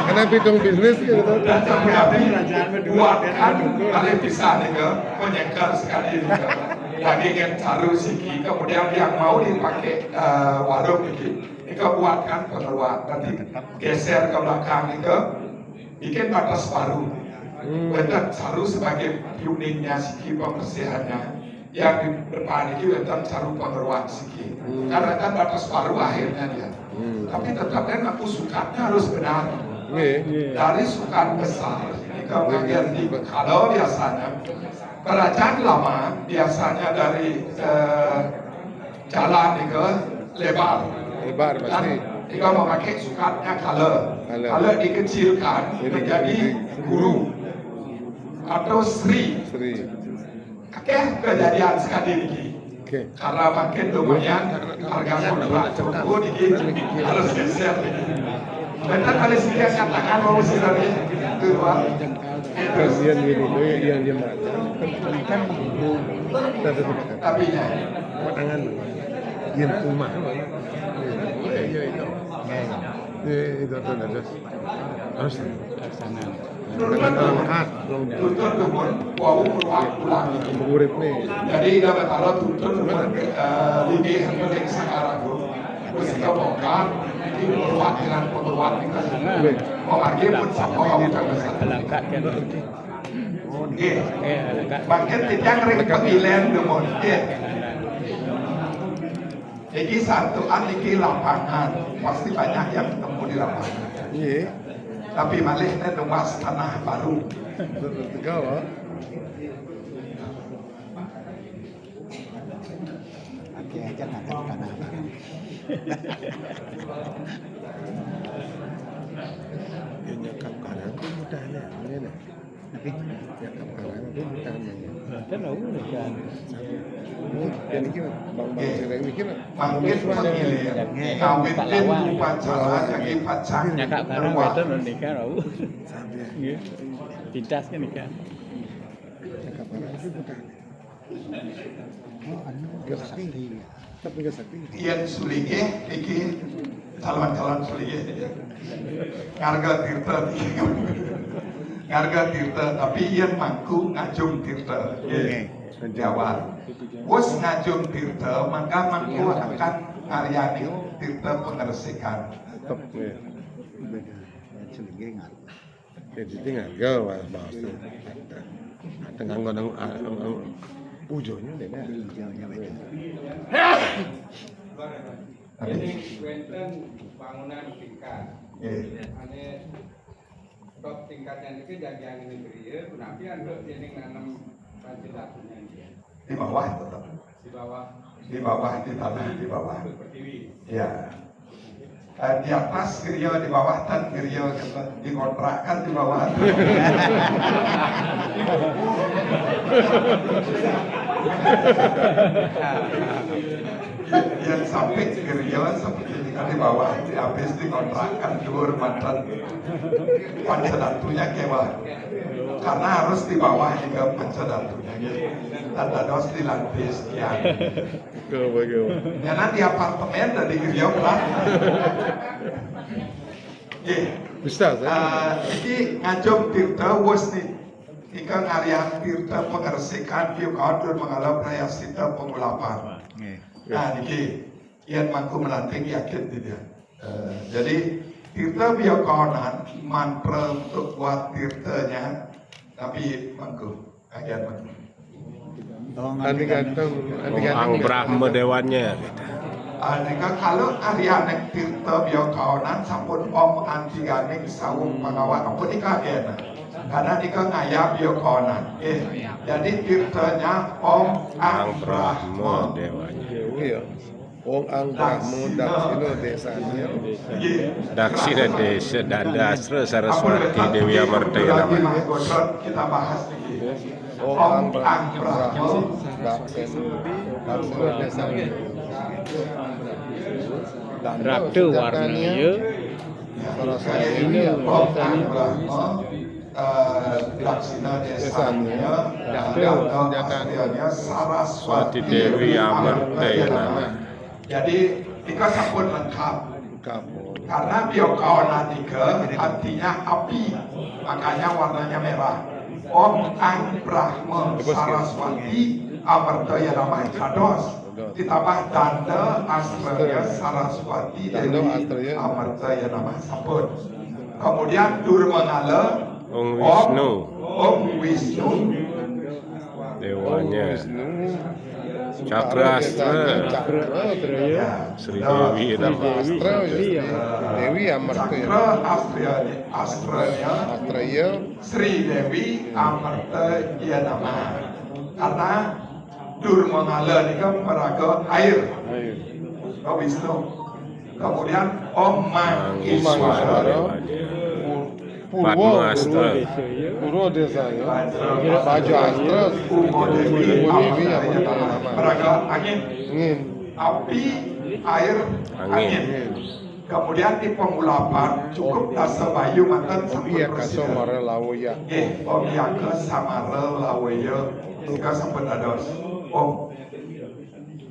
Karena hitung bisnis gitu. Tapi buatkan kalian bisa nih ke penyekar sekali nih ke. Lagi yang caru siki, kemudian yang mau dipakai warung ini buatkan pengeluar nanti geser ke belakang nih ke. Bikin batas baru. Wetan caru sebagai unitnya siki pembersihannya. Yang di depan ini wetan caru pengeruan siki. Karena kan batas baru akhirnya dia. Tapi tetap kan aku sukanya harus benar. Dari sukan besar ke bagian di kalau biasanya kerajaan lama biasanya dari jalan ke lebar. Lebar pasti. Jika memakai sukatnya kalau dikecilkan menjadi guru atau Sri. Kejadian sekali ini. Karena makin lumayan harga kontrak cukup dikit harus geser. Benar kali sini katakan mau sirani keluar. Kasihan gini tuh yang dia kan Tapi nya tangan yang rumah iya itu itu harus sana. dalam kat tutur kebun wau ulang. urip nih Jadi dapat kalau tutur lidi yang sekarang terus kita bongkar di perwakilan ini mau lagi pun siapa kamu jangan Alangkat kan. Alangkat. Makin tidak rek pemilihan demon. Jadi satu aniki lapangan pasti banyak yang ketemu di lapangan. iya Tapi malihnya luas tanah baru. tegal Oke aja nggak ada tanah. ya nyakap kanan tuh mudahnya ini nih Tapi nyakap kanan tuh bukan. Kan tahu nih kan. Yang ini bang sering mikir. Mungkin pemilih kawin din upacara yang pacang Nyakak karang berwak. itu nikah tahu. Nggih. Pintas kan nikah. Cakap apa itu bukan. Oh, anu Sakti. Tapi gak sakti. Yen sulige iki calon-calon sulige ngarga tirta ngarga tirta tapi yen mangku ngajung tirta Jawa wes ngajung tirta maka mangku akan ngaryani tirta pengersikan Tetap ya. beda. Selige ngat. Jadi tinggal gak bahas tuh. Tengah ngodang ujungnya deh. Hijaunya beda. Ini wonten bangunan tingkat. Ane top tingkatnya itu jagian negeri ya, tapi anda ini nanam pancilatunya di bawah tetap di bawah di tanah di bawah pertiwi. ya. Di atas gerio di bawah tan gerio dikontrakkan di bawah. Yang sampai gerio sampai di bawah di habis dikontrakkan dur mantan pancadatunya kewa karena harus di bawah juga pancadatunya tanda dos di lantai sekian. Karena di apartemen dari gerio lah. Bisa Ini ngajong tirta wes nih. Ika ngarian tirta pengersikan piu kaudur mengalami prayasita pengulapan. Nah niki yang mangku melanting yakin tidak. Jadi tirta biar kawanan mantra untuk buat tirtanya tapi mangku kajian mangku. Andi ganteng Ang Brahma dewannya. Jika kalau Ariane Tirta biar kawanan sampun Om Anti Ganing sawung pengawan ampun ikagen. Karena dika ngayap biar kawanan. Jadi tirtanya Om Ang Brahma Brahma. dewanya. Iya. Wong ang Brahmo Daksina desanya. Daksina Desa Dandasra Saraswati Dewi Amartaya nama. Kita bahas lagi. Wong ang Brahmo Daksina desanya. Raktu warnanya Ini Om Ang Brahmo Daksina desanya senjatanya Saraswati Dewi Amartaya nama. Jadi tika sampun lengkap. Karena biokawana tiga artinya api, makanya warnanya merah. Om Ang Brahma Saraswati Amartaya nama kados. Ditambah tanda astranya Saraswati Dewi Amartaya nama sampun. Kemudian Durmangala Om Wisnu Om Wisnu dewanya. Cakrastra Sri Dewi nama. Dewi Amartaya. Cakra astranya Sri Dewi Amartaya nama. Karena Durmangala ini kan meraga air. Om Wisnu. Kemudian Om Mangiswara. Padma Astra. Purwo desanya. Baju Astra. Umo Dewi Dewi Amartaya nama. Meraga angin. Ingin. Api, air, angin. Kemudian di pengulapan cukup dasa bayu mantan sampun Iya kaso presiden. mara lawaya. Om Yaka Samara Lawaya Nika sampun dados. Om.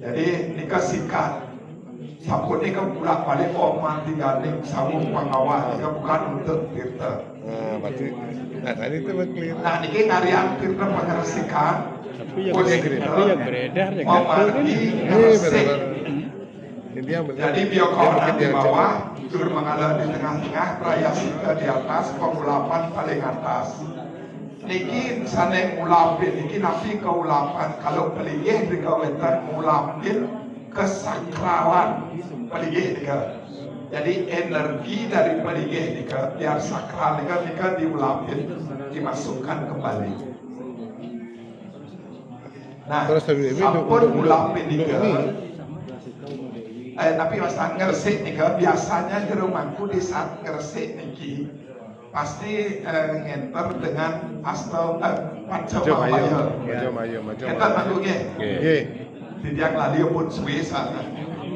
Jadi nika sikat. Sampun nika bulak balik Om Manti Ganing sawung pengawal nika bukan untuk tirta. Nah, berarti tadi itu clear. Nah niki ngarian tirta pengersikan. tapi yang beredar yang Om gantung Manti Ini ngeresik. benar-benar. Ini yang benar. Jadi biokawanan di bawah, Durmangala di tengah-tengah, Prayasita di atas, pengulapan paling atas. Niki sana ngulapin, niki napi keulapan. Kalau peligih di kawetan ngulapin kesakralan peligih nika. Jadi energi dari peligih nika biar sakral nika diulapin, dimasukkan kembali. Nah, Terus tadi ini sampun untuk ngulapin nika. ini. Tapi masa ngeresik nih biasanya di rumahku di saat ngeresik niki pasti ngenter dengan Panca Majo Mahapaya. Majo. Kita maklunya Nggih. di tiang lali pun suwe sana.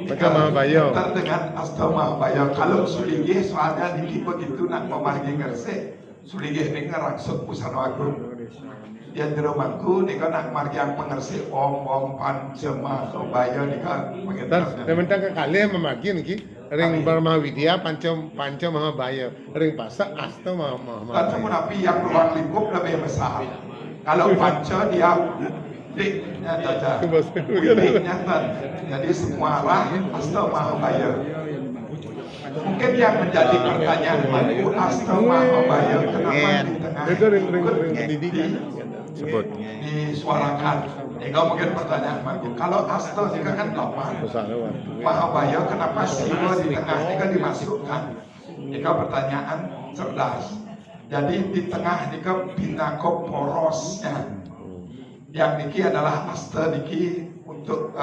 Panca Mahapaya. Ngenter dengan Asta Mahapaya. Kalau suligih soalnya niki begitu nak memargi ngerse, suligih ini ngeraksuk Pusana Agung. Yang jero mangku nika nak margi yang pengersi om Panca Mahapaya nika Dan pengen. mentang kekalih memagi niki ring Brahmawidya Panca Mahapaya. Ring Pasak Asta Dan Mahapaya. semua napi yang ruang lingkup lebih besar. Kalau panca dia diknya saja, diknya kan. Jadi semua arah Asta Mahapaya. Mungkin yang menjadi pertanyaan aku Asta Mahapaya kenapa di tengah Itu ring pendidikan. Sebut. disuarakan. Ini mungkin pertanyaan aku. Kalau Asta ini kan 8. Kesana waktu. Mahapaya kenapa Siwa di tengah ini kan dimasukkan? Ini pertanyaan cerdas. Jadi di tengah ini binaka porosnya. Yang niki adalah Asta niki untuk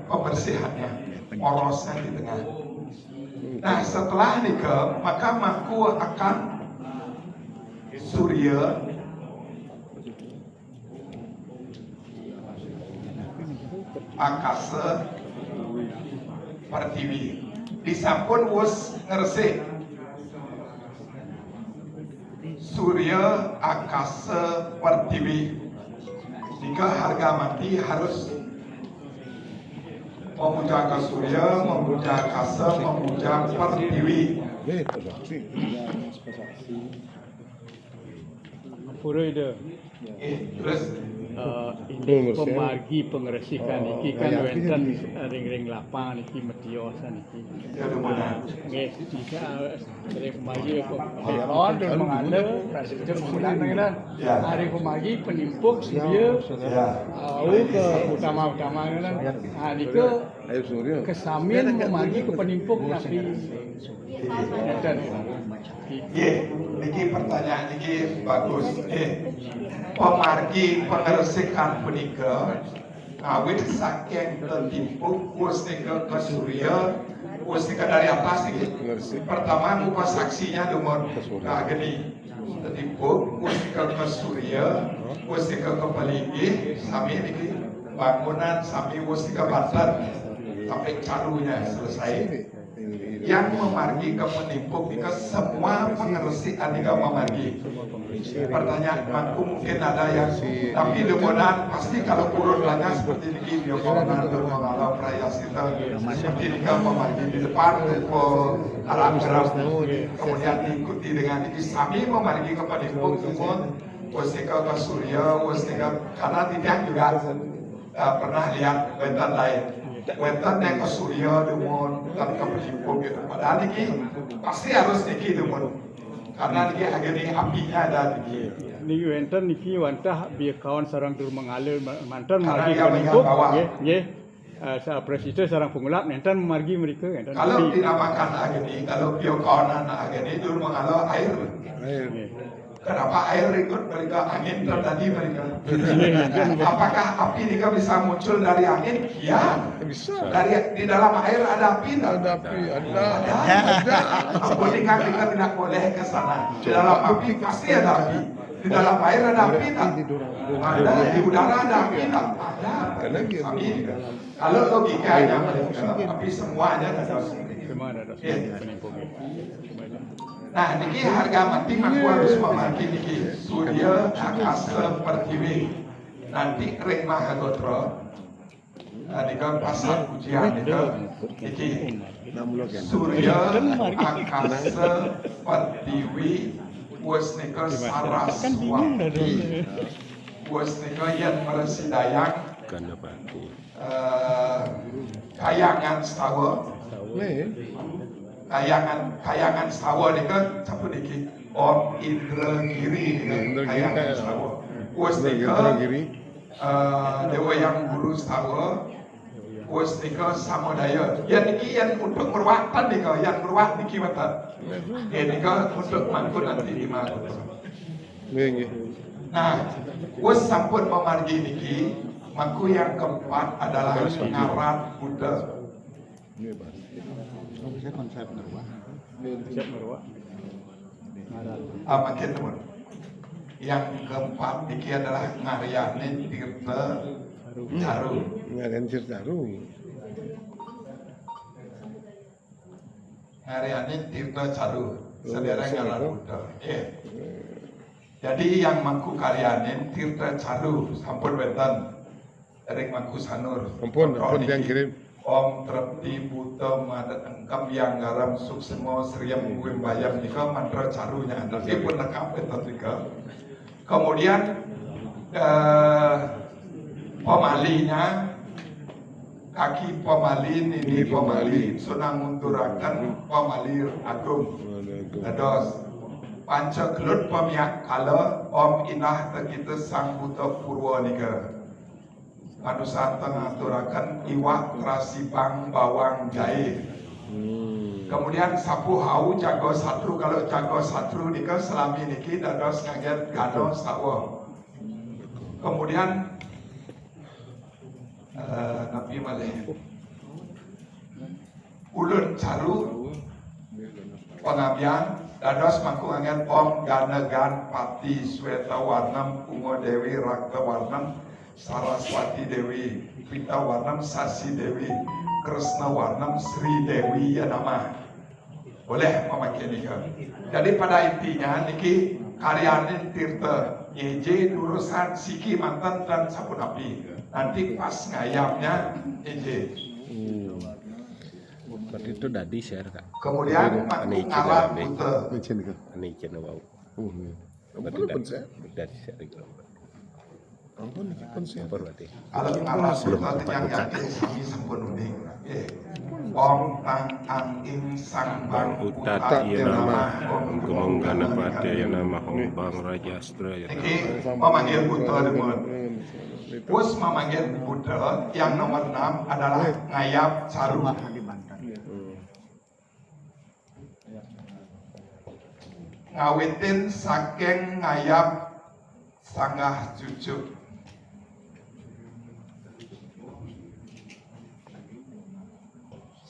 pembersihannya. Porosnya di tengah. Nah setelah nika maka maku akan Surya Akasa Pertiwi disampun wus ngersik Surya Akasa Pertiwi. Jika harga mati harus memuja ke Surya, memuja Akasa, memuja Pertiwi. Pura ide. Terus Ini pemargi pengeresikan iki kan wonten ring-ring lapang iki mediosan iki. ya lumayan. Nggih, jika ring pemargi on dan mengandung presiden bulan kan. Hari pemargi penimpuk dia Ya. ke utama-utama kan. Nah niku kesamin memargi ke penimpuk tapi dan Niki pertanyaan niki bagus. Pemargi pengersikan punika awit saking tertimpuk wis nika ke Surya, wis nika dari atas niki. Pertama muka saksinya dumur geni tertimpuk wis nika ke Surya, wis nika ke Peligi, sami niki bangunan sami wis nika banten sampai carunya selesai. Yang memargi ke penimpuk nika semua pengersikan nika memargi. Pertanyaan aku mungkin ada yang tapi demonan pasti kalau urut banyak seperti ini dia corona kalau prayasita seperti ini kan memargi di depan arah kemudian diikuti dengan ini sami memargi ke penimpuk semua wasika ke Surya wasika karena tidak juga pernah lihat bentan lain. Wentan yang ke Surya demon dan ke penimpuk gitu. Padahal ini pasti harus niki demon. Karena niki agak apinya ada niki. niki wonten niki wantah biar kawan sarang tur mengalir mantan Karena margi dia penimpuk mengabawa. nggih sa presiden sarang pengulap nenten margi mereka enten Kalau dinamakan ageni, kalau biokawanan ageni itu mengalir air. Kenapa air ikut mereka angin terjadi mereka? Apakah api ini bisa muncul dari angin? Ya. Bisa. Dari di dalam air ada api enggak? Ada api, ada. Apabila kita tidak boleh ke sana. Di dalam api pasti ada api. Di dalam air ada api enggak? Ada. Di udara ada api enggak? Ada. Api. Kalau logikanya mereka, api semuanya ada. Semua ada Iya. penimpuk. Nah, niki harga mati aku harus memargi niki Surya Akasa Pertiwi. Nanti ring Mahagotra. Nika pasal ujian niki Surya Akasa Pertiwi wis nika Saraswati. Wis nika yen Meresidayang Ganapati. Kayangan Stawa. Kayangan Sawa nika sapa niki Om Indragiri nika Kayangan Sawa. Wes nika Dewa Yang Guru Sawa. Wes nika Samodaya. Yang niki yang untuk merwatan nika, yang merwat niki watan. Nika untuk mangkun nanti di mana. Nah, wes sampun memargi niki, mangku yang keempat adalah pengarat Buddha. Saya konsep berubah. Siap merwa. Ngaral. makin teman. Yang keempat iki adalah ngaryane Tirta Caru. Ngaren Caru. Ngaryane Tirta Caru. Saudara ngaran Buddha. Jadi yang mangku karyane Tirta Caru sampun wonten Erik Mangku Sanur. Ampun yang kirim. Om Trepti Buta Madat Engkam yang garam Suksemo Sriyam Wimbayam nika mantra carunya. Tapi pun lengkap itu juga. Kemudian pemalinya kaki pemalin ini pemali sunang ngunturaken pemali agung. Dados panca gelut pemiak kala Om Inah tekitu Sang Buta Purwa nika. Manusia ngaturaken iwak trasibang bawang jahe. Kemudian sapu hau jago satru, kalau jago satru nika selami niki dados ngaget gano sawo. Kemudian nabi malih ulun caru pengabdian dados mangku ngaget Om Ganegan Pati Sweta Warnam Ungo Dewi Rakta Warnam Saraswati Dewi, Pita Warnam Sasi Dewi, Kresna Warnam Sri Dewi ya nama. Boleh memakai nikah. Jadi pada intinya niki karyanin Tirta YJ Nurusan Siki Mantan dan Sapu Napi. Nanti pas ngayamnya YJ. Berarti itu tadi share kak. Kemudian Mangku Ngalat Buta. Ini channel wow. Ampun pun saya. Dari share itu. Ampun pun saya. Berarti. Kalau Ngalat Buta yang yakin sami sampun uning. Om Tang Ang Ing Sang Bang Utat iya nama Gumong Gana Pate ya nama Hong Bang Raja Astra ya. Ini memanggil Buddha teman. Terus memanggil Buddha yang nomor 6 adalah Ngayap Caru. di Banten. Ngawitin saking ngayap sanggah cucuk.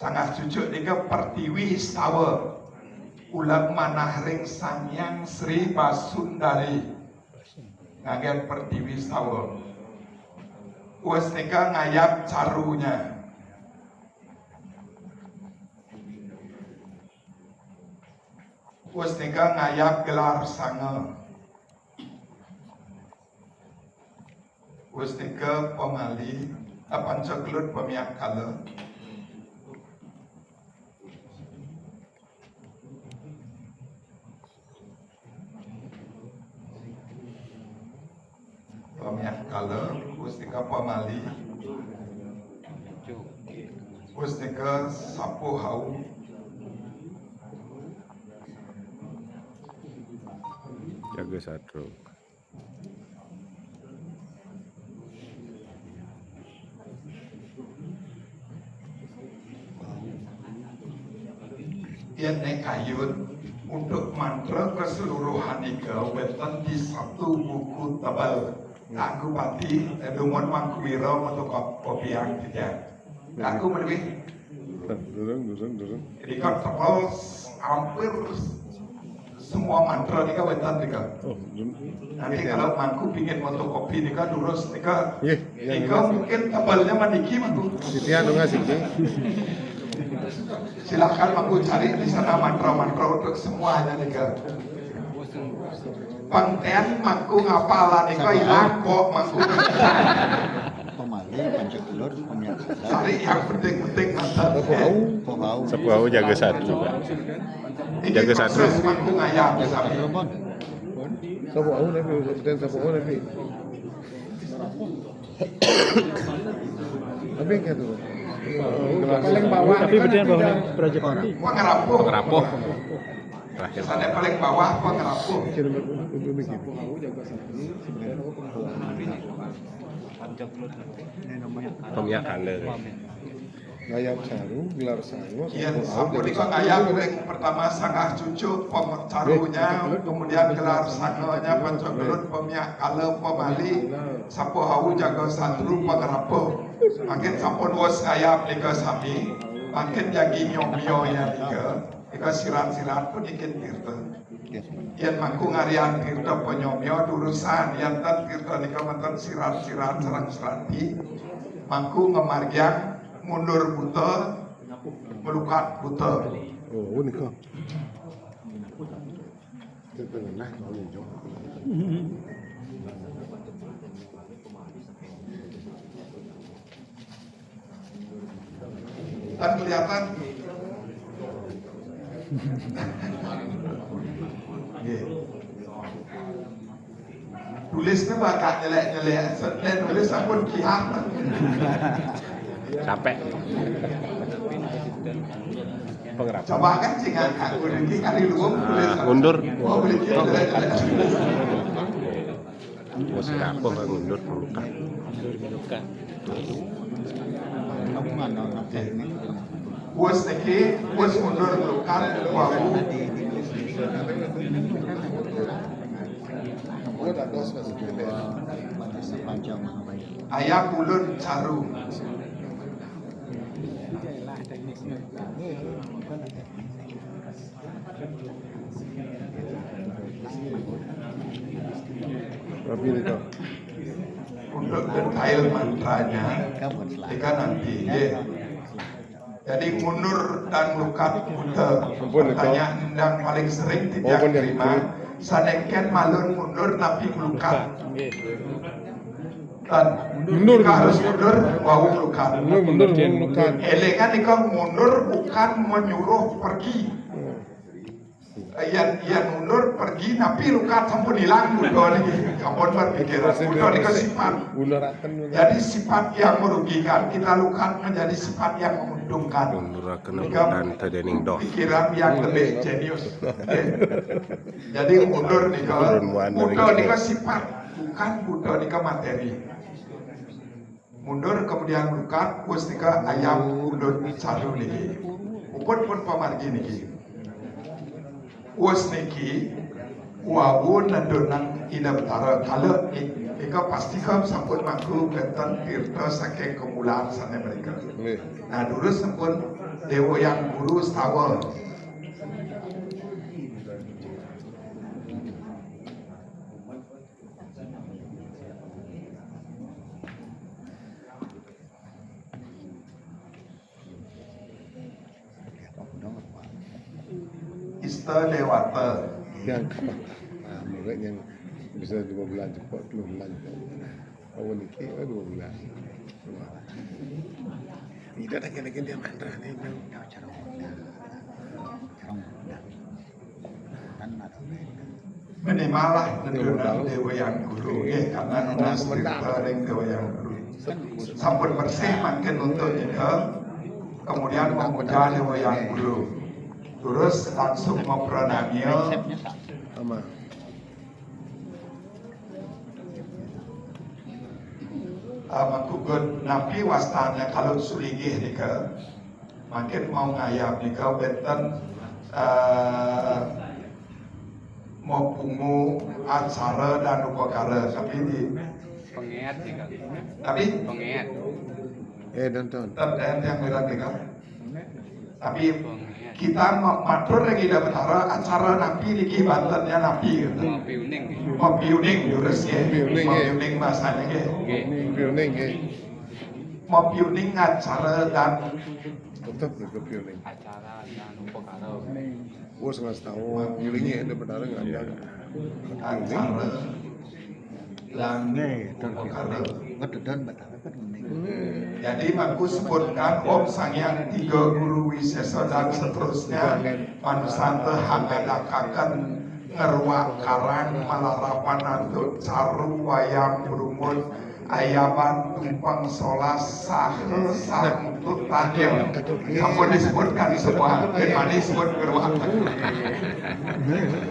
Sanggah cucuk nika Pertiwi Stawa. Ulang manah ring Sangyang Sri Basundari. Ngagen Pertiwi Stawa. Wes nika ngayap carunya. Wes nika ngayap gelar sanga. Wes nika pemali pancaklut pemiak kala. Pemiak kala wes nika pemali. Wes nika sapu hau. Jaga satru. Yang nekayun untuk mantra keseluruhan ika wonten di satu buku tebal. Aku pati dumon Mangku Wiro untuk kopiang tidak. Aku lebih Durung. jadi kan tebal hampir semua mantra nika wonten nika. Oh, Nanti kalau Mangku pingin fotokopi nika durus nika. Iya, Nika mungkin tebalnya maniki Mangku. Sitian dong ngasih. Silahkan Mangku cari di sana mantra-mantra untuk semuanya nika. Pangtean Mangku ngapalan nika ilang kok Mangku. Pemali, pancakulur, pemiak kala, Cari yang penting-penting nanti. pohau, Sapu aku jaga satru kak. Ini Jaga satu. proses Mangku ngayam sami. Cirebon. Sapu au nabi, dan sapu au nabi. Tapi kayak tuh. Paling bawah tapi betul bawah Prajapati. Wah ngerapuh. Rapoh. Terakhir. Sana paling bawah apa ngerapuh. Ini namanya Pemiak kala. Ngayap caru, gelar sango, Iya, sapu nika ngayam yang pertama sanggah cucu carunya, kemudian gelar sangonya pancagelut pemiak kala pemali, sapu hau jaga satru pangerapuh. Makin sampun wes ngayam nika sami, makin jagi nyomyo ya nika sirat-sirat pun ikin tirta. Yen mangku ngarian tirta penyomyo durusan yang tan tirta nika mantan sirat-sirat sareng serati mangku ngemargian mundur buta melukat buta. Oh, ini kok. Itu nah kalau hijau. Dan kelihatan tulisnya bakal nyelek-nyelek dan tulis ampun kiam Capek. Penggerapan. coba kan sih ngangkat udah kali luang tulis Mundur. oh beli nyelek-nyelek Bos apa nggak mundur melukat. Kamu mana ngapain ini? bos niki bos mundur melukat wabu Oh, tak dos masih beda. Bahasa panjang Mahabaya. ayah ulun caru Tapi ini kok. untuk detail mantranya Kamu selalu. jika nanti ya. Jadi mundur dan lukat buta. Pertanyaan yang paling sering tidak terima. Saneken malun mundur tapi lukat. Dan Mundur, jika harus mundur, wau lukat. Mundur, bukan. Elengan nikah mundur bukan menyuruh pergi. Yang mundur pergi tapi lukat sampun hilang buta niki. Sampun berpikir buta niki sifat. Jadi sifat yang merugikan kita lukat menjadi sifat yang menguntungkan. Mundurakeun dan tedening doh. Pikiran yang lebih jenius. Jadi mundur nika buta nika sifat bukan buta nika materi. Mundur kemudian lukat wis nika ayam mundur caru niki. Pun pamargi niki. Wis niki wawu nandonang ina betara kalau ika pastikan sampun mangku benten tirta saking kemulaan sana mereka. Nah dulu sampun dewa yang guru setawa. Ista Dewata. Yang mulai yang bisa 2 bulan cepat, 2 bulan. Awal ini 2 bulan. Tidak ada lagi dia mantra ni. Cara Minimal lah nandonang dewa yang guru karena nunas tirta ring dewa yang guru. Sampun bersih makin untuk kita kemudian memuja dewa yang guru. Terus langsung mempranamia Sama. Makugud napi wastanya kalau suligih nika makin mau ngayap nika benten mau pungu acara dan upakara tapi di Pengeat nih tapi pengeat. Donton. dan yang bilang nika tapi kita matur lagi dapat acara napi niki bantennya napi Ngopi uning. ngopi uning jurus ya Ngopi uning, ngopi ya. uning bahasanya ya Pioning ke. ngopi uning acara dan Tetap ke pioning. Acara dan upakara. Oh, setengah setahun. Pioningnya ada benar nggak ada. acara dan upakara. Ngededan betapa kan unik. Jadi aku sebutkan Om Sangyang 3 Guru Wisesa dan seterusnya manusanta hangadakakan ngerwak karang malarapan antuk caru wayang berumur ayaban tumpang solas sahe sangtut tahil kamu disebutkan semua dan mana disebut ngerwak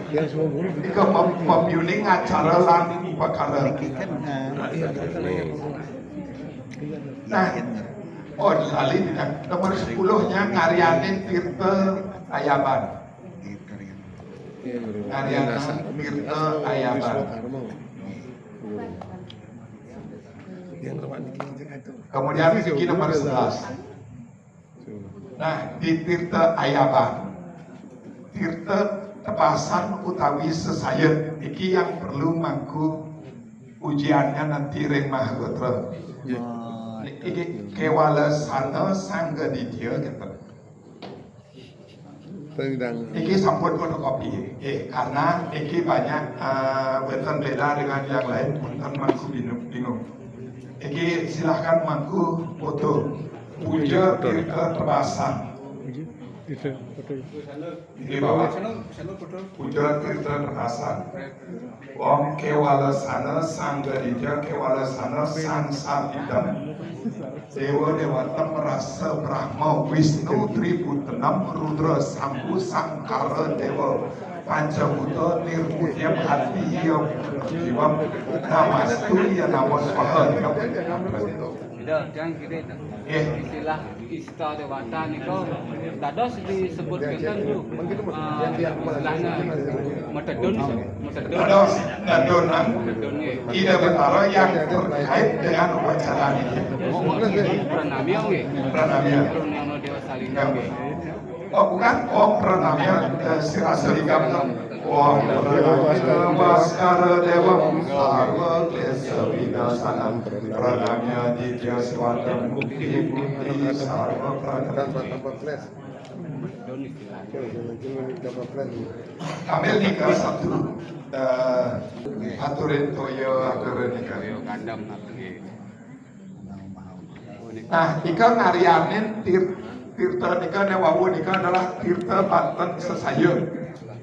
Yang semua guru jika membiuning acara lan upakara Kan nah oh kali tidak nomor 10-nya ngarianin tirta ayaban gitu ya. ngarianin tirta ayaban Yang rawat ni kita tu. kemudian ini nomor 11 nah di tirta ayaban tirta tepasan utawi sesayat iki yang perlu mangku ujiannya nanti ring Mahagotra. Iki kewalasana sangga ditya gitu. Iki sampun fotokopi, karena iki banyak wonten beda dengan yang lain, wonten mangku bingung. Iki silahkan mangku foto, puja tirta tebasan. Ini bawa puja tirta tebasan. Om kewalasana sangga ditya kewalasana sangsabidam. Dewa Dewata merasa Brahma, Wisnu, Tributanam, Rudra, Sambu, Sangkara, Dewa, Pancabuta, Nirmutyam, Hati, Yam, Jiwam, Namastu, Ya Namaswaha. Jangan kira itu. Istilah Ista Dewata niko dados disebutkan tu istilahnya metadon Dados dadonan ida betara yang terkait dengan upacara ini. pranamya nggih. Pranamya. Pranamya Dewa Salingam nggih. Oh bukan, Om Pranamya Sirasaligam. Om Pranamya Baskara Dewa Sarva Klesa Vinasanam Pranamya Ditya Swatam Mukti Putri Sarva Pranamya. Ambil nikah satu aturin toyo aturin nikah. Kandam nggih. Nah, nikah ngarianin tirta nikah newawu nikah adalah tirta Banten sesayun.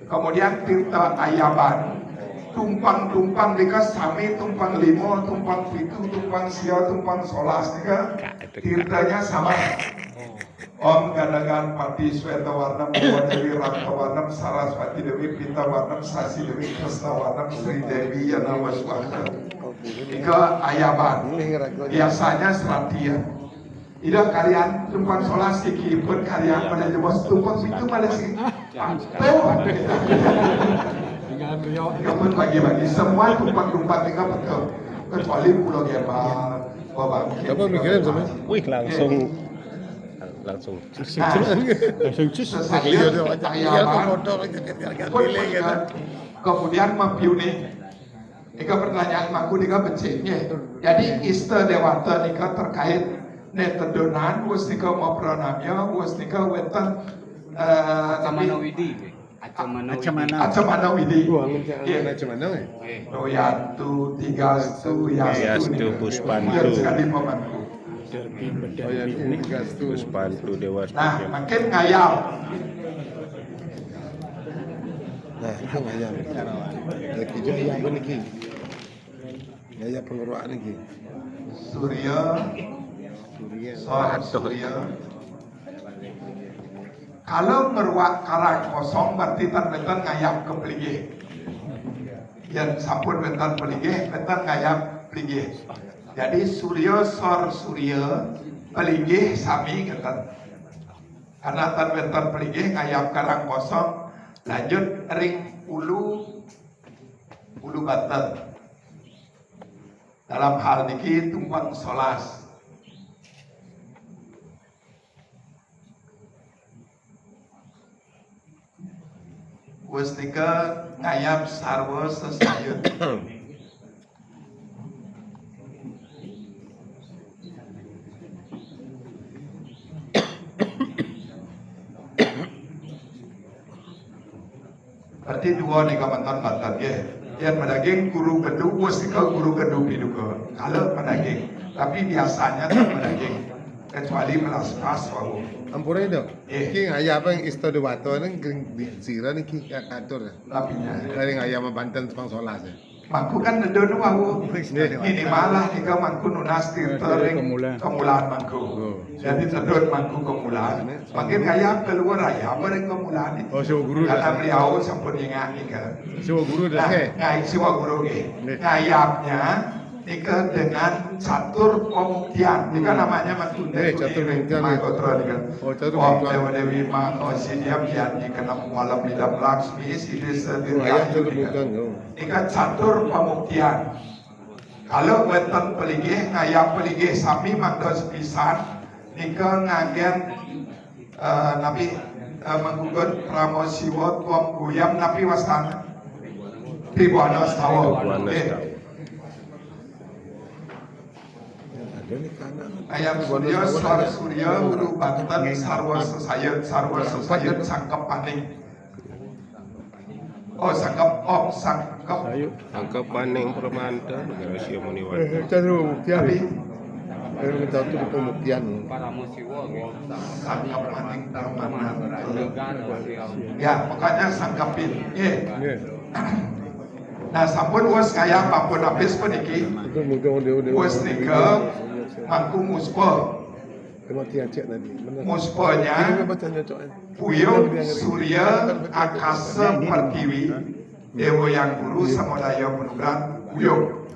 Kemudian tirta Ayaban. Tumpang nikah sami, tumpang limo, tumpang pitu, tumpang sia, tumpang solas nikah. Tirtanya sama. Om Ganagan Pati Swetawarnam Dewi Rakawarnam Saraswati Dewi Pitawarnam Sasi Dewi Krisnawarnam Sri Dewi Yanawaswaka. Ika Ayaban. Biasanya Seratia. Ida kalian tumpang solas iki pun kalian pada jebos tumpang itu malah sih. Kapan bagi-bagi semua tumpang-tumpang tinggal betul kecuali Pulau Gembar, Babang. Kapan mikirin sama? Wih, langsung kemudian mempiuni nika pertanyaan maku nika beciknya jadi ista dewata nika terkait netedonan wis nika mau pranamya wis nika wonten Acamana Widi. Acamana Widi Royantu Tigastu Yastu Puspantu sekali memantu. Puspantu Dewa. Nah, makin ngayal. Nah, itu ngayam. Lagi jaya apa niki? Gaya pengeruak niki. Surya. Kalau meruak karang kosong berarti tan-tan ngayam ke peligih. Yang sampun bentan peligih, bentan ngayam peligih. Jadi Surya sor Surya peligih sami kata. Karena tan bentan peligih ngayam karang kosong lanjut ring ulu Banten. Dalam hal niki tumpang solas. Wis nika ngayam sarwa sesayun. Berarti dua nika mantan ya. Yang madaging guru kedua wis nika guru kedua piduka. Kalau madaging, tapi biasanya tak madaging. Kecuali melas-las wau. Ampura itu. Iki ngayam apa yang Ista Dewata nang sira niki katur. Lapinya. Dari ngayam Banten Sepang Solas. Mangku kan nedon wau. Ini malah nika mangku nunas tirta ring kemulaan mangku. Jadi nedon mangku kemulaan. Makin ngayam keluar raya ring kemulaan. Oh, siwa guru dah. Karena beliau sampun ingat nika. Siwa guru dah. Nah, siwa guru ge. Ngayamnya nika dengan catur pemuktian. Nika namanya mangku. Catur pemuktian. Oh, catur pemuktian. Dewa Dewi Ma Osidiam yang dikenal malam Idam Laksmi Sidi Sedirgayu. Ika catur pemuktian. Kalau wonten peligih ngayam peligih sami mangdos pisan nika ngagen nabi menggugat Pramosiwo tuam kuyam napi wastana Tribuana Stawa. Ayam Surya Swar Surya Uru Banten Sarwa Sesayat Sangkep Paning. Oh sangkep Angka paning permanta negara Sia Muniwati. Cenderung buktian. Ayo kita tuh pembuktian. sangkep paning permanta. Ya pokoknya sangkepin. Nah sampun was kaya apapun habis peniki. Itu mungkin Was nika mangku muspa. Kematian cek tadi. Muspanya Ini bacanya cok. Puyung Surya Akasa Pertiwi Dewa yang Guru Samodaya Penugaran Puyung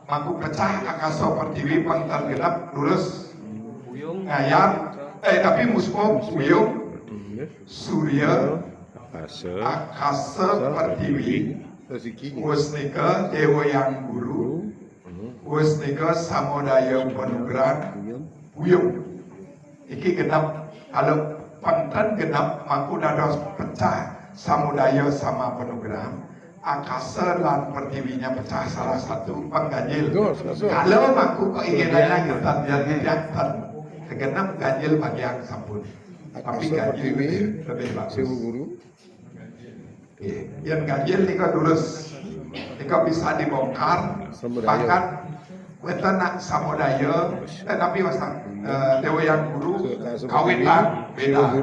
Mangku pecah Akasa Pertiwi Pangtan genap lurus ngayam tapi muspa Puyung Surya Akasa Pertiwi Wasnika Dewa yang Guru Wasnika Samodaya Penugaran Puyung iki genap kalau Pangtan genap mangku dados pecah samudaya sama penugaran akasa lan pertiwinya pecah salah satu pengganjil. Kalau mangku keinginannya kita jantan segenap ganjil bagi yang sampun tapi ganjil lebih bagus. Guru. Yang ganjil nika lurus nika bisa dibongkar bahkan kita nak samudaya, tapi Dewa yang Guru kawitan beda.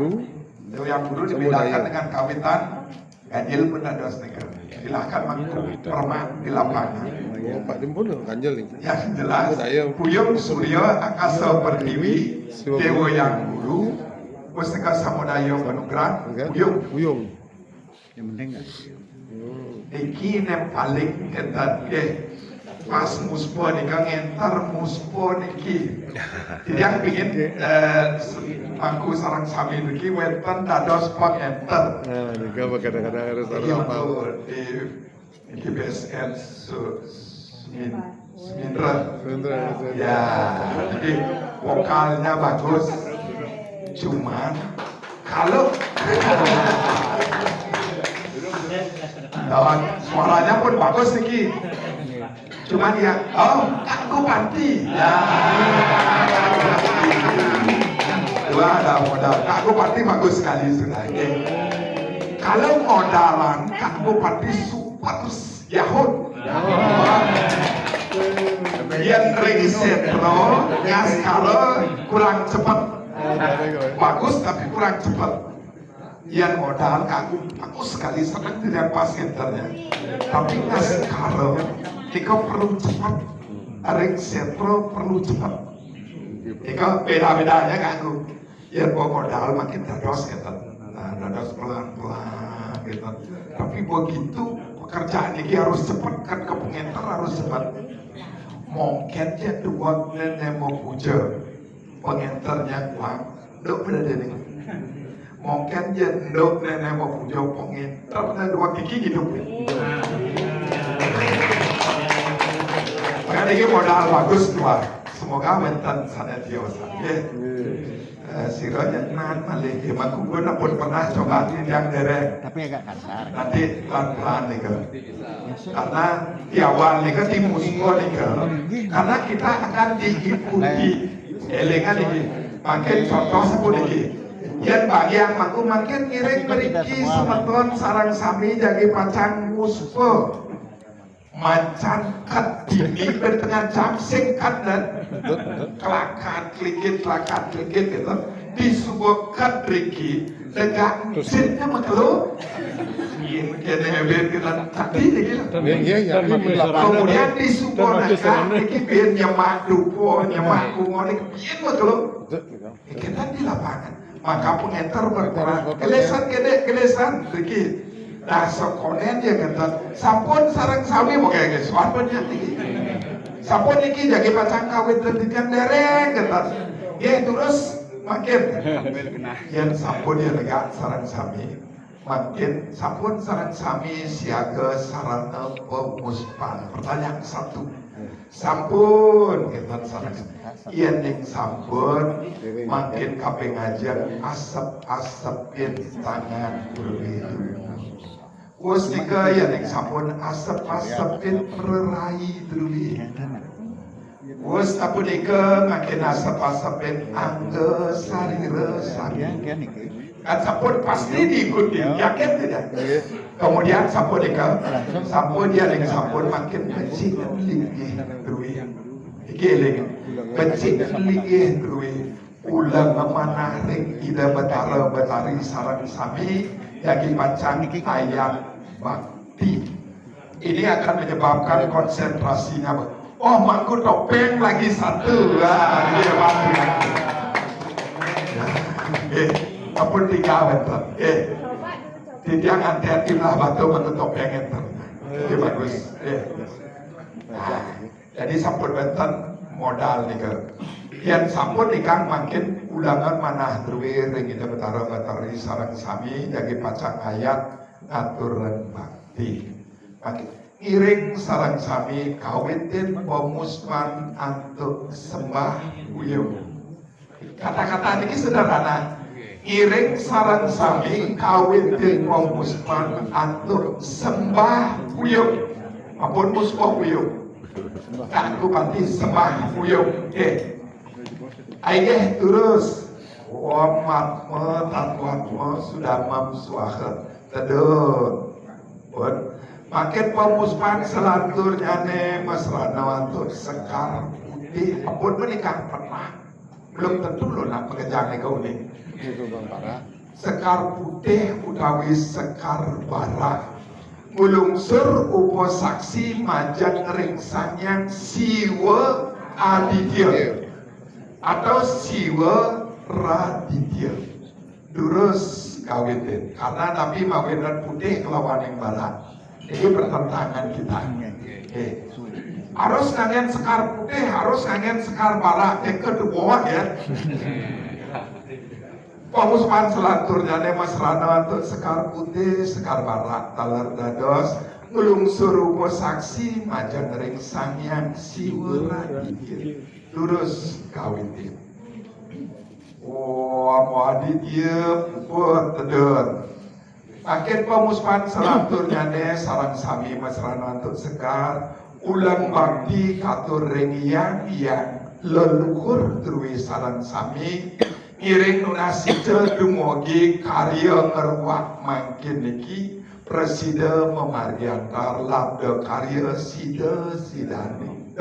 Dewa yang Guru dibedakan dengan kawitan ganjil pun ada sedikit. Silahkan mangku permak di lapangan. Pak Dimpun ganjil ini. Yang jelas Puyung Surya Akasa Pertiwi Dewa yang Guru Pusaka Samudaya Penugaran Puyung. Yang penting nggak. Iki yang paling ketat pas muspo nika ngentar muspo niki tidak pingin aku sarang sami niki wenten dados pengenter Nika kadang-kadang harus apa di BSN Semindra ya jadi vokalnya bagus cuman kalau dan suaranya pun bagus niki cuman ya, aku panti ya dua ada modal, aku panti bagus sekali sudah kalau modalan, aku panti super yahut yang regisetro ya sekarang kurang cepat bagus tapi kurang cepat yang modal aku bagus sekali senang tidak pas enternya tapi ya sekarang jika perlu cepat, ring setro perlu cepat. Jika beda-bedanya kan aku, ya modal makin dados gitu, dados pelan-pelan gitu. Tapi begitu pekerjaan ini harus cepat kan ke pengenter harus cepat. Mungkin dia dua nenek mau puja pengenternya kuat, dok berada di mungkin dia dok nenek mau puja pengenternya dua gigi gitu. Makanya ini modal bagus tua. Semoga mentan sana diosa. Siranya nan malik. Maku gue pun pernah coba yang derek. Tapi agak kasar. Nanti pelan-pelan nih kan. Karena di awal nih kan di musiko nih kan. Karena kita akan diikuti. Elengan ini. Makin contoh sepuluh ini. Yang bagi yang maku makin ngiring beriki semeton sarang sami jadi pacang musiko. Macan kat ini bertengah jam singkat dan kelakat klikit gitu di sebuah kat riki tegak sinnya makhluk ini hebat kita tadi kemudian di sebuah nakat riki biar nyemak dupo nyemak kungonik biar makhluk kita di lapangan maka pengenter berkurang kelesan riki nah sekonen dia kata sampun sarang sawi mau kayak gitu sampun nyati sampun niki jadi pacang kawin terdidikan dereng kata ya terus makin yang sampun dia negak sarang sami makin sampun sarang sami siaga sarana pemuspan pertanyaan satu sampun kita sarang Yen ing sampun makin kapengajian asep-asepin tangan berwedhu. Wes nika yen ing sampun asep-asepin perai druwi. Wes sapunika makin asep-asepin angge sarira sami. Kan sampun pasti diikuti, yakin tidak? Kemudian sapunika sampun dia ning sampun makin becik linggih druwi. Iki eling becik linggih druwi. Ulang memanah ring ida betara betari sarang sami yagi pacang ayat bakti. Ini akan menyebabkan konsentrasinya. Oh, mangku topeng lagi satu. Dia waktu lagi. Apun tiga bentar. Tiang hati-hati lah batu mangku topeng enter. Jadi bagus. Jadi sampun bentar modal nih ke. Yang sampun ikang makin ulangan manah druwi ring ida betara betari sarang sami yagi pacang ayat aturan bakti. Makin iring sarang sami kawitin pemusman antuk sembah uyung. Kata-kata ini sederhana. Iring sarang sami kawitin pemusman antuk sembah uyung. Apun musbah uyung. Aku panti sembah uyung. Aigeh terus. Wamat tatwatwa sudah mamsuaha tedut. Makin pemusman selanturnya ne mesrana wantuk sekar putih. Apun menikah pernah. Belum tentu lo nak pekejang kau ni. Sekar putih utawi sekar barak. Mulungsur upo saksi majang ringsanyang siwa aditya atau siwa raditya. Durus kawitin. Karena Nabi mawinan putih kelawan yang barak. Ini pertentangan kita. Harus ngangen sekar putih, harus ngangen sekar barak. Yang kedua ya. Pemusman selanturnya ne masrana untuk sekar putih, sekar barak, talar dados, ngulungsur upo saksi, majan ring sangyang siwura dikir. Terus kawitin. Mau aditya puput tedun. Makin pemusman selanturnya ne sarang sami masrana untuk sekar, ulang bakti katur ring yang leluhur druwi sarang sami, ngiring nunasida dumugi karya ngerwak mangkin niki presida memargiantar labda karya sida sidani.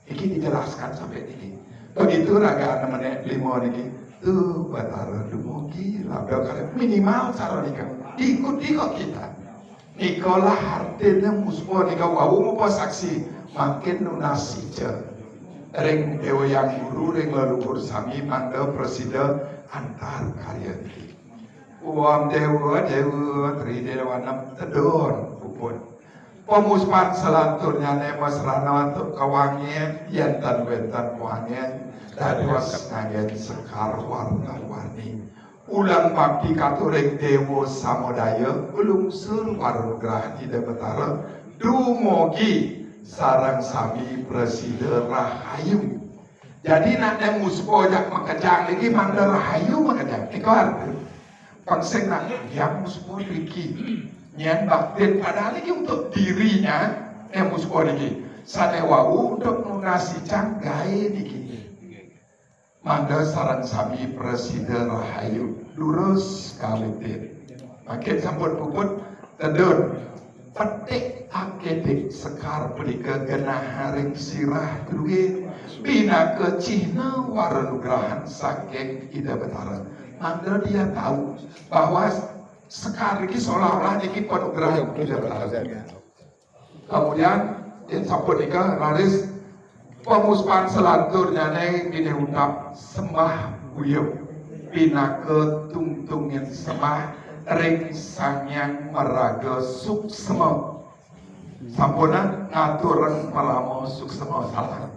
Iki dijelaskan sampai ini. Begitu raga menit 5 niki tuh batara dumugi labda karya minimal cara nikah. Ikuti kok kita. Nikolah artinya musbah nika wau mupa saksi makin nunasida. Ring dewa yang guru ring leluhur sami manda presida antar karya ini. Uam dewa tri dewa nam tedon pupun. Pemusman selanturnya ne masrana untuk kawangian yantan wentan kawangian dados ngangen sekar warna-warni. Ulang bakti katuring dewa samodaya ulungsur warugrah ida betara dumugi sarang sami presida rahayu. Jadi nak ada musbah jak makajang lagi mangda rahayu makajang. Iko arti pangseng nak yang musbah lagi nyan baktin padahal lagi untuk dirinya yang musbah lagi sanewau untuk nunasi canggai lagi. Mangda sarang sami presida rahayu lurus kawitin. Makin sampun puput tedun petik akedik sekar perika genah haring sirah druwi bina ke cihna waranugrahan saking ida betara. Mangda dia tahu bahwa sekar ini seolah-olah ini penugrahan ida betara. Kemudian yang sampun ika raris pemuspan selanturnya ne dini undap sembah buyuk bina ke tungtungin sembah ring sangyang meraga suksema. Sampuna ngatur palamo suksema salah.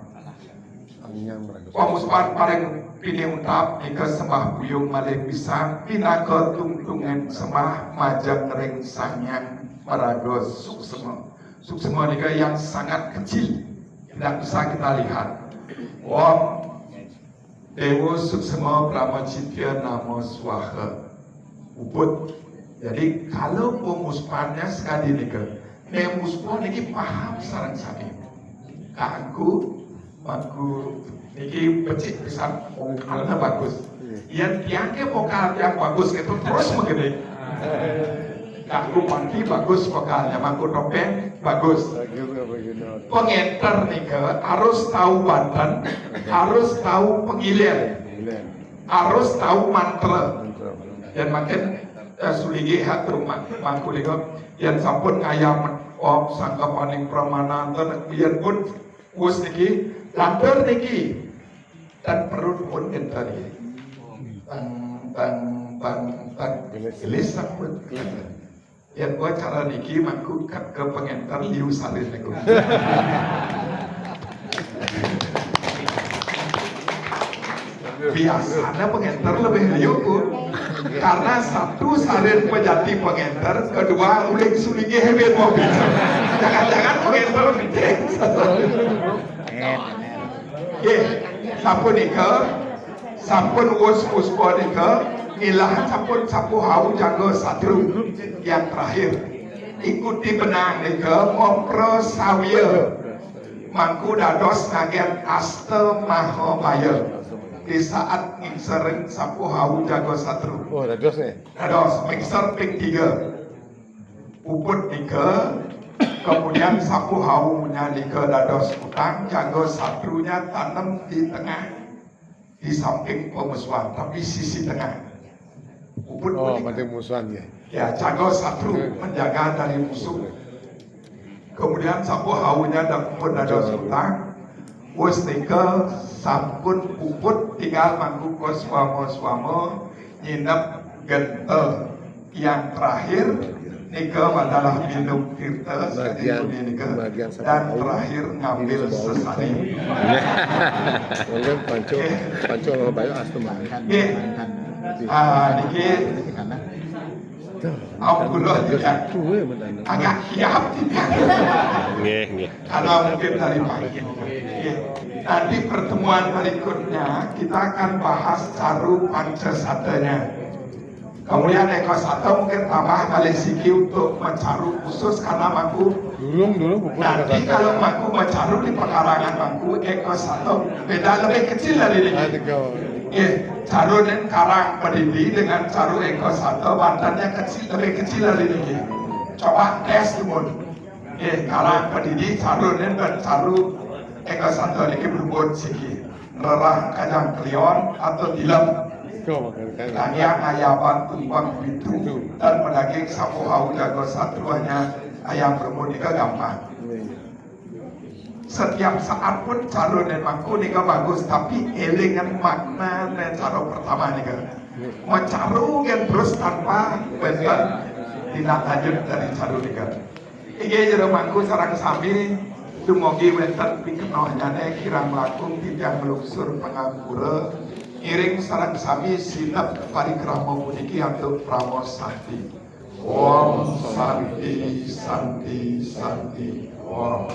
Pemuspan paling pini undap ika sembah buyung malih pisang bina ke tungtungin sembah majang ring sangyang meraga suksema. Suksema nika yang sangat kecil. Tidak bisa kita lihat. Om Dewa Suksema Pramacitya Namo Swaha. Ubud. Jadi kalau pemuspannya sekali nika, muspan niki paham sarang sami. Aku niki becik pisan vokalnya bagus. Yang tiangke vokal yang bagus itu terus menggede. Aku mangki bagus vokalnya, mangku topeng bagus. Pengenter nika harus tahu Banten, harus tahu pengilir, harus tahu mantra. Dan makin suligi hat rumah mangku nika yang sampun ngayam om sangka paning pramana biar pun us niki lantar niki dan perut pun enter niki tang gelis sampun yang buat cara niki mangku ke pengentar liu salin niku. Biasanya pengentar lebih liu karena satu salin pejati pengentar, kedua uling sulingi hebet mobil. Jangan-jangan pengentar gede. Sampun nika, sampun us-uspo nika, ilah sampun sapu hau jago satru. Yang terakhir, ikuti benang nika, ngopro sawya. Mangku dados ngagen aste mahabaya. Di saat ngingser sapu hau jago satru. Oh, dados nih. Dados mixer ping 3. Uput nika, kemudian sapu haunya nika dados utang, jago satrunya tanam di tengah, di samping pemusuhan, tapi sisi tengah. Uput Mati musuhan ya. Ya, jago satru menjaga dari musuh. Kemudian sapu haunya pun dados utang. Wes nika sampun puput tinggal mangku swamo nginep gentel. Yang terakhir nika adalah minum tirta nika dan terakhir ngambil sesari. Oleh panco bayo astma. Nggih. Niki Alhamdulillah agak siap tidak. Nggih. Kalau mungkin dari pagi. Nanti pertemuan berikutnya kita akan bahas caru pancasatanya. Kemudian Eko Sato mungkin tambah kali siki untuk mencaru khusus karena mangku. Dulu Nanti kalau mangku mencaru di pekarangan mangku Eko Sato beda lebih kecil dari ini. Caru dan karang Pedidi dengan caru Eko Sato Bantennya lebih kecil dari ini. Coba tes dulu. Karang Pedidi caru dan caru Eko Sato ini berbuat siki. Rerah kajang klion atau dilam. Yang ayaban tumpang pintu dan menagih sapu hau jago satuannya ayam bermudi ke gampang. Setiap saat pun cara dan mangku nika bagus, tapi elingan makna dan cara pertama nika mencaru yang terus tanpa bentar tidak lanjut dari cara nika. Iki jero mangku sarang sami dumugi wenten pikenohnyane kirang lakung tidak meluksur pengangkura iring sarang sami sinap parikrama puniki untuk pramo sakti. Om Santi Santi Santi Om.